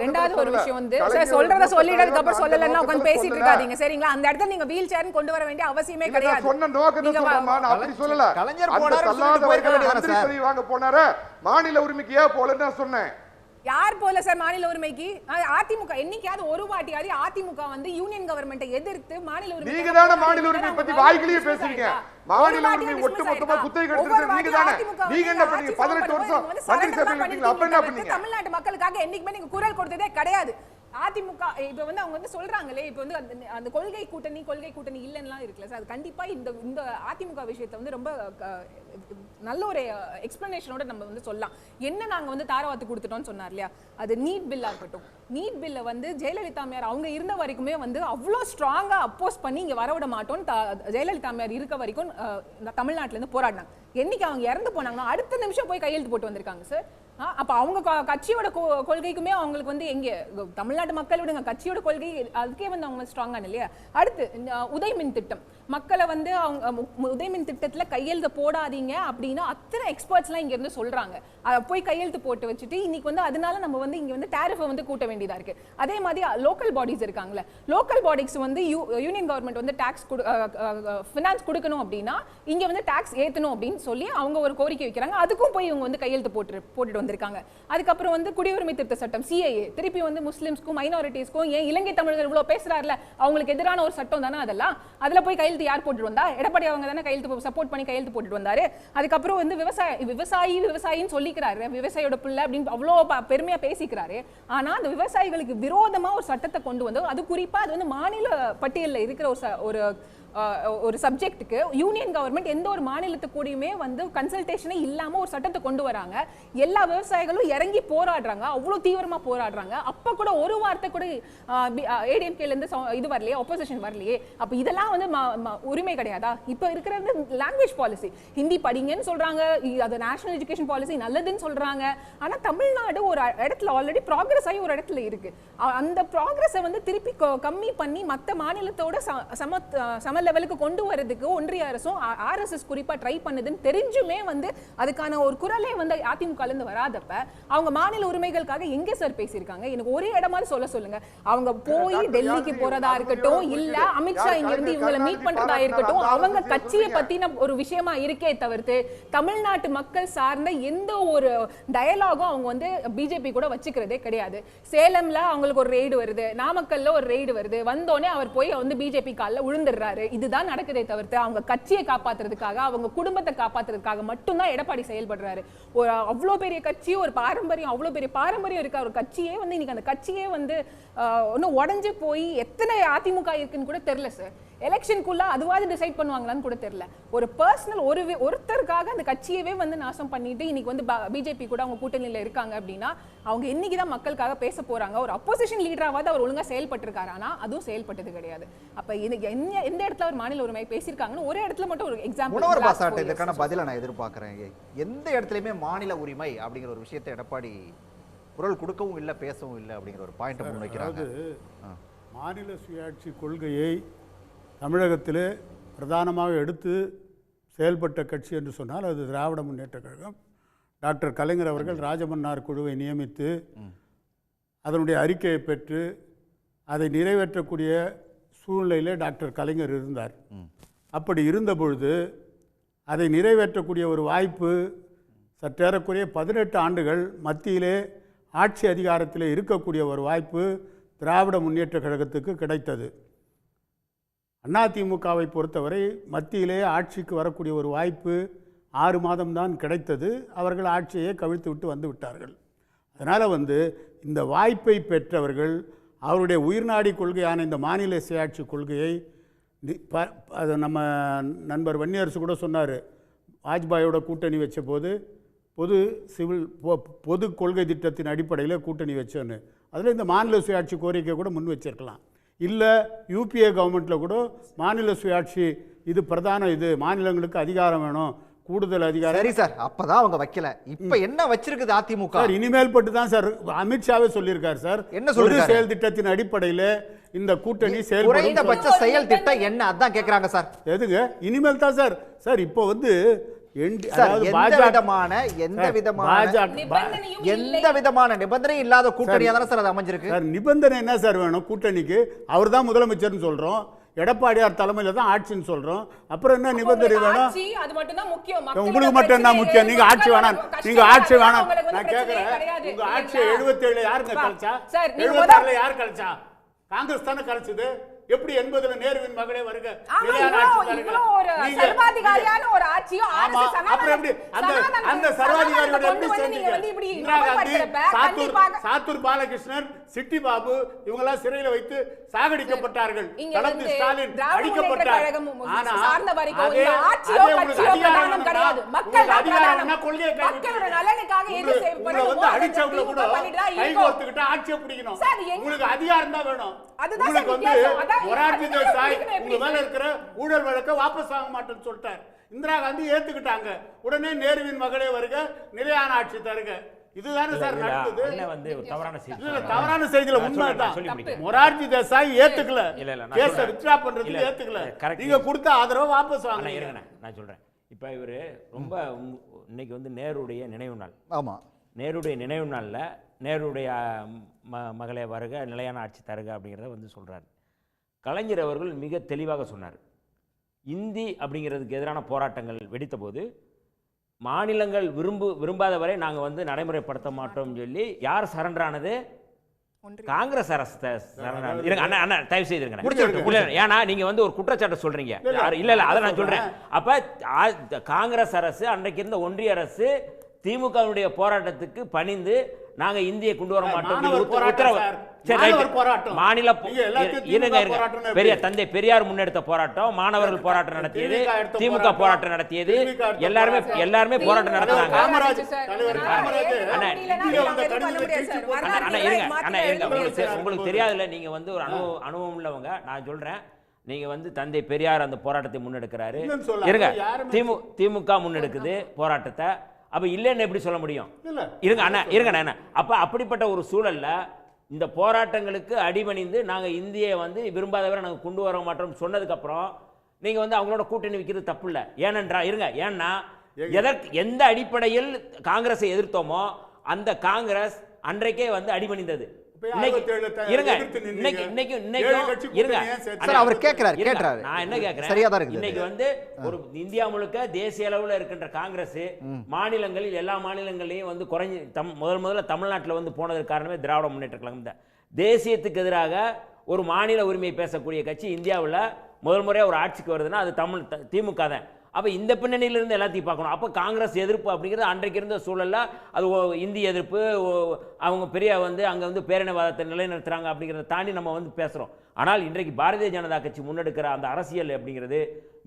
ரெண்டாவது ஒரு விஷயம் வந்து சார் சொல்றத சொல்லிட்டதுக்கு அப்புறம் சொல்லலன்னா உட்கார்ந்து பேசிட்டு இருக்காதீங்க சரிங்களா? அந்த இடத்துல நீங்க வீல் சேர்ன்னு கொண்டு வர வேண்டிய அவசியமே கிடையாது. சொன்ன நோக்கத்தை சொல்றேன். நான் அப்படி சொல்லல. கலைஞர் போனாரு வாங்க போனாரு. மாநில உரிமைக்கு ஏன் போலன்னு நான் சொன்னேன். யார் போல சார் மாநில உரிமைக்கு? அதிமுக என்னைக்காவது ஒரு வாட்டியாவது அதிமுக வந்து யூனியன் கவர்மெண்ட்டை எதிர்த்து மாநில உரிமை நீங்க தான மாநில உரிமை பத்தி வாய்க்கிலேயே பேசுறீங்க. மாநில உரிமை ஒட்டுமொத்தமா குத்தகை எடுத்துட்டு நீங்க தான. நீங்க என்ன பண்ணீங்க? 18 வருஷம் மந்திரி சபையில இருக்கீங்க. அப்ப என்ன பண்ணீங்க? தமிழ்நாட்டு மக்களுக்காக என்னைக்குமே நீங்க குரல் கொடுத்ததே கிடையாது. அதிமுக இப்ப வந்து அவங்க வந்து சொல்றாங்களே இப்ப வந்து அந்த கொள்கை கூட்டணி இல்லைன்னா இருக்குல்ல சார். அது கண்டிப்பா இந்த அதிமுக விஷயத்தை வந்து ரொம்ப நல்ல ஒரு எக்ஸ்பிளனேஷனோட நம்ம வந்து சொல்லலாம். என்ன நாங்க வந்து தாரவாத்து கொடுத்துட்டோம்னு சொன்னார் இல்லையா? அது நீட் பில்லா இருக்கட்டும். நீட் பில்ல வந்து ஜெயலலிதா அம்மையார் அவங்க இருந்த வரைக்குமே வந்து அவ்வளோ ஸ்ட்ராங்கா அப்போஸ் பண்ணி இங்க வரவிட மாட்டோம்னு ஜெயலலிதா அம்மையார் இருக்க வரைக்கும் தமிழ்நாட்டுல இருந்து போராடினாங்க. என்னைக்கு அவங்க இறந்து போனாங்கன்னா அடுத்த நிமிஷம் போய் கையெழுத்து போட்டு வந்திருக்காங்க சார். அப்ப அவங்க கட்சியோட கொள்கைக்குமே அவங்களுக்கு வந்து எங்க தமிழ்நாட்டு மக்கள் விடுங்க, கட்சியோட கொள்கை அதுக்கே வந்து அவங்க ஸ்ட்ராங்கான இல்லையா? அடுத்து உதயமின் திட்டம் மக்களை வந்து அவங்க உதயமின் திட்டத்துல கையெழுத்து போடாதீங்க அப்படின்னு அத்தனை எக்ஸ்பர்ட்ஸ் எல்லாம் இங்க இருந்து சொல்றாங்க. போய் கையெழுத்து போட்டு வச்சுட்டு இன்னைக்கு வந்து அதனால நம்ம வந்து இங்க வந்து டேரிஃபை வந்து கூட்ட வேண்டியதா இருக்கு. அதே மாதிரி லோக்கல் பாடிஸ் இருக்காங்கல்ல, லோக்கல் பாடிஸ் வந்து யூனியன் கவர்மெண்ட் வந்து டாக்ஸ் ஃபினான்ஸ் கொடுக்கணும் அப்படின்னா இங்க வந்து டாக்ஸ் ஏத்தணும் அப்படின்னு சொல்லி அவங்க ஒரு கோரிக்கை வைக்கிறாங்க. அதுக்கும் போய் இவங்க வந்து கையெழுத்து போட்டுட்டு வந்திருக்காங்க. அதுக்கப்புறம் வந்து குடியுரிமை திருத்த சட்டம் CAA திருப்பி வந்து முஸ்லிம்ஸ்க்கும் மைனாரிட்டிஸ்க்கும் ஏன் இலங்கை தமிழர்கள் இவ்வளவு பேசுறாருல அவங்களுக்கு எதிரான ஒரு சட்டம் தானே அதெல்லாம். அதுல போய் கையெழுத்து யார் போட்டுட்டு வந்தா? எடப்பாடி அவங்க தானே கையெழுத்து சப்போர்ட் பண்ணி கையெழுத்து போட்டுட்டு வந்தாரு. அதுக்கப்புறம் வந்து விவசாயின்னு சொல்லிக்கிறாரு, விவசாயியோட பிள்ளை அப்படின்னு அவ்வளோ பெருமையா பேசிக்கிறாரு. ஆனா அந்த விவசாயிகளுக்கு விரோதமா ஒரு சட்டத்தை கொண்டு வந்து அது குறிப்பா அது வந்து மாநில பட்டியலில் இருக்கிற ஒரு சப்ஜெக்ட்டுக்கு யூனியன் கவர்மெண்ட் எந்த ஒரு மாநிலத்து கூடயுமே வந்து கன்சல்டேஷனே இல்லாம ஒரு சட்டத்தை கொண்டு வராங்க. எல்லா விவசாயிகளும் இறங்கி போராடுறாங்க, அவ்வளவு தீவிரமா போராடுறாங்க. அப்ப கூட ஒரு வார்த்தை கூட ADMK இருந்து இது வரலையே, ஆப்போசிஷன் வரலையே. அப்ப இதெல்லாம் வந்து உரிமை கிடையாதா? இப்ப இருக்கிறது லாங்குவேஜ் பாலிசி. ஹிந்தி படிங்கன்னு சொல்றாங்க, அது நேஷனல் எஜுகேஷன் பாலிசி நல்லதுன்னு சொல்றாங்க. ஆனா தமிழ்நாடு ஒரு இடத்துல ஆல்ரெடி ப்ராக்ரஸ் ஆகி ஒரு இடத்துல இருக்கு. அந்த ப்ராக்ரஸை வந்து திருப்பி கம்மி பண்ணி மற்ற மாநிலத்தோட சம லெவலுக்கு கொண்டு வரதுக்கு ஒன்றிய அரசும் ஆர்எஸ்எஸ் குறிப்பா ட்ரை பண்ணுதுன்னு தெரிஞ்சுமே வந்து அதுக்கான ஒரு குரலே வந்து அதிமுக இருந்து வராதப்ப அவங்க மாநில உரிமைகளுக்காக எங்க சார் பேசியிருக்காங்க? எனக்கு ஒரே இடமாவது சொல்லுங்க. அவங்க போய் டெல்லிக்கு போறதா இருக்கட்டும், இல்ல அமித்ஷா இங்க இருந்து இவங்களை மீட் பண்றதா இருக்கட்டும், அவங்க கட்சியை பத்தின ஒரு விஷயமா இருக்கே தவிர்த்து தமிழ்நாட்டு மக்கள் சார்ந்த எந்த ஒரு டயலாகும் அவங்க வந்து பிஜேபி கூட வச்சுக்கிறதே கிடையாது. சேலம்ல அவங்களுக்கு ஒரு ரெய்டு வருது, நாமக்கல்ல ஒரு ரெய்டு வருது, வந்தோடனே அவர் போய் வந்து பிஜேபி கால்ல விழுந்துடுறாரு. இதுதான் நடக்குதே தவிர்த்து அவங்க கட்சியை காப்பாத்துறதுக்காக, அவங்க குடும்பத்தை காப்பாத்துறதுக்காக மட்டும்தான் எடப்பாடி செயல்படுறாரு. ஒரு அவ்வளோ பெரிய கட்சி, ஒரு பாரம்பரியம், அவ்வளோ பெரிய பாரம்பரியம் இருக்க ஒரு கட்சியே வந்து இன்னைக்கு அந்த கட்சியே வந்து இன்னும் உடஞ்சு போய் எத்தனை அதிமுக இருக்குன்னு கூட தெரியல சார். எலெக்ஷனுக்குள்ள அதுவாது டிசைட் பண்ணுவாங்களான்னு கூட தெரியல. ஒரு பர்சனல் ஒருத்தருக்காக அந்த கட்சியவே வந்து நாசம் பண்ணிட்டு இன்னைக்கு வந்து பிஜேபி கூட அவங்க கூட்டணியில இருக்காங்க அப்படின்னா அவங்க இன்னைக்குதான் மக்களுக்காக பேச போறாங்க. ஒரு அப்போசிஷன் லீடராவது அவர் ஒழுங்கா செயல்பட்டு இருக்காரு, ஆனா அதுவும் செயல்பட்டது கிடையாது. அப்ப எந்த இடத்துல ஒரு மாநில உரிமை பேசியிருக்காங்கன்னு ஒரு இடத்துல மட்டும் ஒரு எக்ஸாம்பிள். இதற்கான பதில நான் எதிர்பார்க்கிறேன். எந்த இடத்துலயுமே மாநில உரிமை அப்படிங்கிற ஒரு விஷயத்தை எடப்பாடி குரல் கொடுக்கவும் இல்லை, பேசவும் இல்லை அப்படிங்கிற ஒரு பாயிண்ட் முன்வைக்கிறாங்க. மாநில சுயாட்சி கொள்கையை தமிழகத்தில் பிரதானமாக எடுத்து செயல்பட்ட கட்சி என்று சொன்னால் அது திராவிட முன்னேற்ற கழகம். டாக்டர் கலைஞர் அவர்கள் ராஜமன்னார் குழுவை நியமித்து அதனுடைய அறிக்கையை பெற்று அதை நிறைவேற்றக்கூடிய சூழ்நிலையிலே டாக்டர் கலைஞர் இருந்தார். அப்படி இருந்த பொழுது அதை நிறைவேற்றக்கூடிய ஒரு வாய்ப்பு சற்றேறக்குறைய 18 ஆண்டுகள் மத்தியிலே ஆட்சி அதிகாரத்தில் இருக்கக்கூடிய ஒரு வாய்ப்பு திராவிட முன்னேற்ற கழகத்துக்கு கிடைத்தது. அதிமுகவை பொறுத்தவரை மத்தியிலே ஆட்சிக்கு வரக்கூடிய ஒரு வாய்ப்பு 6 மாதம்தான் கிடைத்தது. அவர்கள் ஆட்சியை கவிழ்த்து விட்டு வந்து விட்டார்கள். அதனால் இந்த வாய்ப்பை பெற்றவர்கள் அவருடைய உயிர்நாடி கொள்கையான இந்த மாநில சுயாட்சி கொள்கையை அது நம்ம நண்பர் வன்னியரசு கூட சொன்னார். வாஜ்பாயோட கூட்டணி வச்ச போது பொது கொள்கை திட்டத்தின் அடிப்படையில் கூட்டணி வச்சோன்னு, அதில் இந்த மாநில சுயாட்சி கோரிக்கை கூட முன் வச்சிருக்கலாம். இல்லை யூபிஏ கவர்மெண்ட்டில் கூட மாநில சுயாட்சி இது பிரதான, இது மாநிலங்களுக்கு அதிகாரம் வேணும், கூடுதல் அதிகாரம். சரி சார், அப்பதான் அவங்க வைக்கல. இப்ப என்ன வச்சிருக்குது அதிமுக? சார் இனிமேல் பட்டு தான் சார் அமித்ஷாவே சொல்லியிருக்காரு சார். என்ன சொல்லுங்க? செயல் திட்டத்தின் அடிப்படையில் இந்த கூட்டணி குறைந்தபட்ச செயல் திட்டம் என்ன, அதான் கேட்கறாங்க சார். எதுங்க இனிமேல் தான் சார். சார் இப்போ எந்த விதமான நிபந்தனை இல்லாத கூட்டணியா தானே சார் அது அமைஞ்சிருக்கு. சார் நிபந்தனை என்ன சார் வேணும் கூட்டணிக்கு? அவர் தான் முதலமைச்சர்னு சொல்றோம், எடப்பாடியார் தலைமையில தான் ஆட்சின்னு சொல்றோம். அப்புறம் என்ன நிபந்தனை வேணும்? உங்களுக்கு மட்டும் என்ன முக்கியம்? நீங்க ஆட்சி வேணாம், நீங்க ஆட்சி வேணாம். நான் கேட்கிறேன், உங்க ஆட்சி 77 யாருங்க கழிச்சா? 76 யார் கழிச்சா? காங்கிரஸ் தானே கழிச்சது. எப்படி 80ல நேருவின் மகளே வருக சாத்தூர் பாலகிருஷ்ணன், சிட்டி பாபு இவங்கெல்லாம் சிறையில் வைத்து சாகடிக்கப்பட்டார்கள். கலைஞர் ஸ்டாலின் அடிக்கப்பட்டார். அடிச்சவங்களை கூட கை கோர்த்துக்கிட்டு ஆட்சியை பிடிக்கணும். உங்களுக்கு அதிகாரம் தான் வேணும். மொரார்ஜி தேசாய் உங்க மேல இருக்கிற ஊழல் வழக்க வாபஸ் வாங்க மாட்டேன்னு சொல்லிட்டார். இந்திரா காந்தி ஏத்துக்கிட்டாங்க. உடனே நேருவின் மகளே வருக, நிலையான ஆட்சி தருக. இதுதானே சார் நடக்குது. தவறான செய்தியில உண்மைதான். மொரார்ஜி தேசாய் ஏத்துக்கல, கேஸ வித்ட்ரா பண்றது ஏத்துக்கல. நீங்க கொடுத்த ஆதரவு வாபஸ் வாங்க. நான் சொல்றேன், இப்ப இவரு ரொம்ப இன்னைக்கு நேருடைய நினைவு நாள். ஆமா, நேருடைய நினைவு நாள்ல நேருடைய மகளே வருக, நிலையான ஆட்சி தருக அப்படிங்கிறத சொல்றாரு. கலைஞர் அவர்கள் மிக தெளிவாக சொன்னார், இந்தி அப்படிங்கிறதுக்கு எதிரான போராட்டங்கள் வெடித்த போது மாநிலங்கள் விரும்பாத வரை நாங்கள் நடைமுறைப்படுத்த மாட்டோம் சொல்லி யார் சரண்டர் ஆனது? காங்கிரஸ் அரசு சரண்டர். அண்ணா தயவு செய்து ஏன்னா நீங்க ஒரு குற்றச்சாட்டு சொல்றீங்க. இல்ல அதை நான் சொல்றேன். அப்ப காங்கிரஸ் அரசு அன்றைக்கு இருந்த ஒன்றிய அரசு திமுகவுடைய போராட்டத்துக்கு பணிந்து நாங்க இந்தியை கொண்டு வர மாட்டோம் உத்தரவு. மாநில பெரிய தந்தை பெரியார் முன்னெடுத்த போராட்டம், மாணவர்கள் போராட்டம் நடத்தியது, திமுக போராட்டம் நடத்தியது, எல்லாருமே போராட்டம் நடத்தினாங்க. உங்களுக்கு தெரியாதுல்ல, நீங்க ஒரு அனுபவம் உள்ளவங்க. நான் சொல்றேன், நீங்க தந்தை பெரியார் அந்த போராட்டத்தை முன்னெடுக்கிறாரு. இருங்க, திமுக முன்னெடுக்குது போராட்டத்தை. அப்ப இல்லைன்னு எப்படி சொல்ல முடியும்? இருங்க அண்ணா. அப்ப அப்படிப்பட்ட ஒரு சூழல்ல இந்த போராட்டங்களுக்கு அடிபணிந்து நாங்க இந்தியை விரும்பாதவரை நாங்க கொண்டு வர மாட்டோம் சொன்னதுக்கு அப்புறம் நீங்கள் வந்து அவங்களோட கூட்டணி வைக்கிறது தப்பு இல்லை. ஏன்னா எந்த அடிப்படையில் காங்கிரஸை எதிர்த்தோமோ அந்த காங்கிரஸ் அன்றைக்கே வந்து அடிபணிந்தது. இன்னைக்கு வந்து ஒரு இந்தியா முழுக்க தேசிய அளவில் இருக்கின்ற காங்கிரஸ் மாநிலங்களில் எல்லா மாநிலங்களையும் வந்து குறைஞ்சி முதல்ல தமிழ்நாட்டில் வந்து போனதற்கு காரணமே திராவிட முன்னேற்ற கழகம் தான். தேசியத்துக்கு எதிராக ஒரு மாநில உரிமையை பேசக்கூடிய கட்சி இந்தியாவில் முதல் முறையாக ஒரு ஆட்சிக்கு வருதுன்னா அது திமுக தான். அப்போ இந்த பின்னணியிலிருந்து எல்லாத்தையும் பார்க்கணும். அப்போ காங்கிரஸ் எதிர்ப்பு அப்படிங்கிறது அன்றைக்கு இருந்த சூழலில் அது இந்திய எதிர்ப்பு, அவங்க பெரிய வந்து அங்கே வந்து பேரினவாதத்தை நிலைநிறுத்துறாங்க அப்படிங்கிறத தாண்டி நம்ம வந்து பேசுகிறோம். ஆனால் இன்றைக்கு பாரதிய ஜனதா கட்சி முன்னெடுக்கிற அந்த அரசியல் அப்படிங்கிறது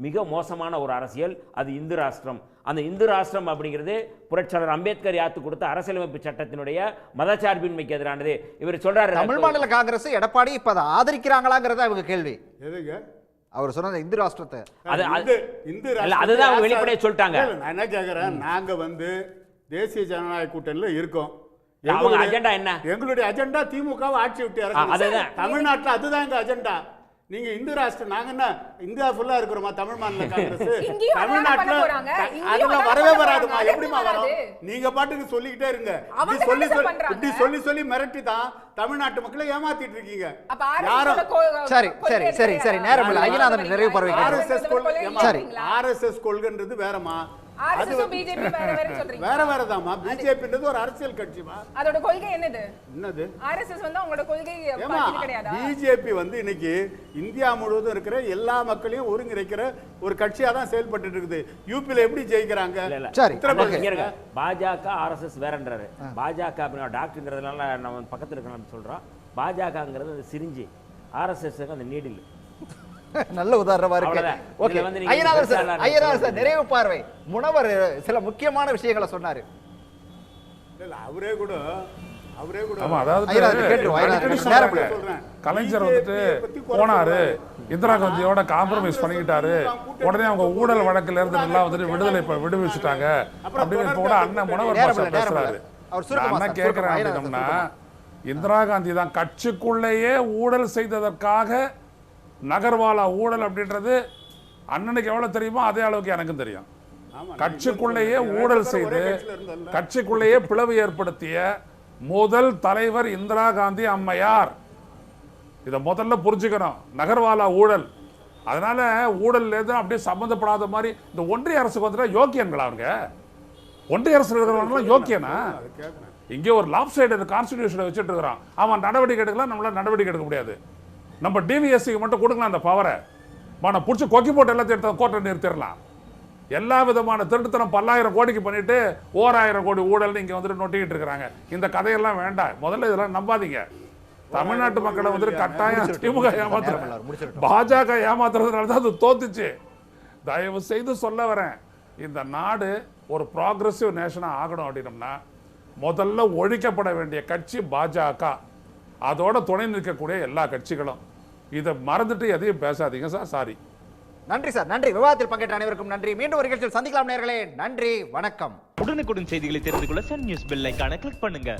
மிக மோசமான ஒரு அரசியல். அது இந்து ராஷ்டிரம். அந்த இந்து ராஷ்டிரம் அப்படிங்கிறது புரட்சியாளர் அம்பேத்கர் யாத்து கொடுத்த அரசியலமைப்பு சட்டத்தினுடைய மதச்சார்பின்மைக்கு எதிரானது. இவர் சொல்றாரு தமிழ் மாநில காங்கிரஸ் எடப்பாடி இப்ப அதை ஆதரிக்கிறாங்களாங்கிறத இவங்க கேள்வி. அவர் சொன்ன இந்து ராஷ்டிரத்தை அதுதான் அவங்க வெளிப்படையா சொல்லிட்டாங்க. நான் என்ன கேட்கிறேன், நாங்க வந்து தேசிய ஜனநாயக கூட்டணியில இருக்கோம். அவங்க அஜெண்டா என்ன? எங்களுடைய அஜெண்டா திமுகவை ஆட்சி விட்டு இறக்குறது. தமிழ்நாட்டில் அதுதான் எங்க அஜெண்டா. நீங்க இந்து ராஷ்டிரம், நாங்க என்ன இந்தியா ஃபுல்லா இருக்கிறோமா தமிழ் மாநில காங்கிரஸ்? தமிழ்நாட்டுல அதெல்லாம் வரவே வராதுமா. எப்படிமா வரும்? நீங்க பாட்டுக்கு சொல்லிக்கிட்டே இருங்க. இப்படி சொல்லி மிரட்டி தான் தமிழ்நாட்டு மக்களை ஏமாத்திட்டு இருக்கீங்க. யாரும் சரி சரி சரி சரி நேரம் இல்லை. ஐயனாதன் நிறைவு பார்வை. ஆர்எஸ்எஸ் கொள்கைன்றது வேறமா, வேற வேறதாமா. பிஜேபின்றது ஒரு அரசியல் கட்சிமா. அதோட கொள்கை என்னது? ஆர்எஸ்எஸ் வந்து அவங்களோட கொள்கை கிடையாதா? பிஜேபி வந்து இன்னைக்கு இந்தியா முழுவதும் இருக்கிற எல்லா மக்களையும் ஒருங்கிணைக்கிற ஒரு கட்சியா தான் செயல்பட்டு இருக்குது. யூபில எப்படி ஜெயிக்கிறாங்க? பாஜக ஆர்எஸ்எஸ் வேறன்றாரு. பாஜக அப்படின்னா டாக்டர்ங்கிறதுனால நம்ம பக்கத்துல இருக்கணும்னு சொல்றோம். பாஜகங்கிறது சிரிஞ்சி, ஆர்எஸ்எஸ் அந்த நீடில். நல்ல உதாரணமா இருக்கு. ஓகே ஐயனார் சார் நிறைவு பார்வை. முனவர் சில முக்கியமான விஷயங்களை சொன்னாரு. அவரே கூட கலைஞர் வந்துட்டு போனாரு, இந்திரா காந்தியோட காம்ப்ரமைஸ் பண்ணிக்கிட்டாரு, உடனே அவங்க ஊழல் வழக்குல இருந்து எல்லாம் வந்துட்டு விடுவிச்சுட்டாங்க அப்படின்னு கூட அண்ணன் முனவர் பேசுறாரு. நான் கேட்கிறேன் அப்படின்னம்னா, இந்திரா காந்தி தான் கட்சிக்குள்ளேயே ஊழல் செய்ததற்காக நகர்வாலா ஊழல் அப்படின்றது அண்ணனுக்கு எவ்வளவு தெரியுமோ அதே அளவுக்கு எனக்கும் தெரியும். கட்சிக்குள்ளேயே ஊழல் செய்து கட்சிக்குள்ளேயே பிளவு ஏற்படுத்திய முதல் தலைவர் இந்திரா காந்தி அம்மையார். இதை முதல்ல புரிஞ்சுக்கணும். நகர்வாலா ஊழல், அதனால ஊழல் எதுவும் அப்படியே சம்பந்தப்படாத மாதிரி இந்த ஒன்றிய அரசுக்கு வந்துட்டா யோக்கியன்களா? அவங்க ஒன்றிய அரசு இருக்கிறவங்களாம் யோக்கியனா? இங்கே ஒரு லாப் சைடு கான்ஸ்டிடியூஷனை வச்சுட்டு இருக்கிறான். அவன் நடவடிக்கை எடுக்கலாம், நம்மளால நடவடிக்கை எடுக்க முடியாது. நம்ம டிவிஎஸ்சிக்கு மட்டும் கொடுக்கலாம் அந்த பவரை. நான் பிடிச்சி கொக்கி போட்டு எல்லாத்தையும் எடுத்து கோர்ட்டை நிறுத்திடலாம். எல்லா விதமான திருட்டுத்தனம் பல்லாயிரம் கோடிக்கு பண்ணிட்டு 1000 கோடி ஊழல் இங்கே வந்துட்டு நொட்டிக்கிட்டு இருக்கிறாங்க. இந்த கதையெல்லாம் வேண்டாம். முதல்ல இதெல்லாம் நம்பாதீங்க. தமிழ்நாட்டு மக்களை வந்துட்டு கட்டாயம் திமுக ஏமாத்துறாங்க, பாஜக ஏமாத்துறதுனால தான் அது தோத்துச்சு. தயவு செய்து சொல்ல வரேன், இந்த நாடு ஒரு ப்ராக்ரெசிவ் நேஷனாக ஆகணும் அப்படின்னம்னா முதல்ல ஒழிக்கப்பட வேண்டிய கட்சி பாஜக, அதோட துணை நிற்கக்கூடிய எல்லா கட்சிகளும். இதை மறந்துட்டு எதையும் பேசாதீங்க சார். சாரி. நன்றி சார், நன்றி. விவாதத்தில் பங்கேற்ற அனைவருக்கும் நன்றி. மீண்டும் ஒரு நிகழ்ச்சியில் சந்திக்கலாம் நேயர்களே. நன்றி, வணக்கம். உடனுக்குடன் செய்திகளை தெரிந்து கொள்ள சன் நியூஸ் பெல் ஐகானை கிளிக் பண்ணுங்க.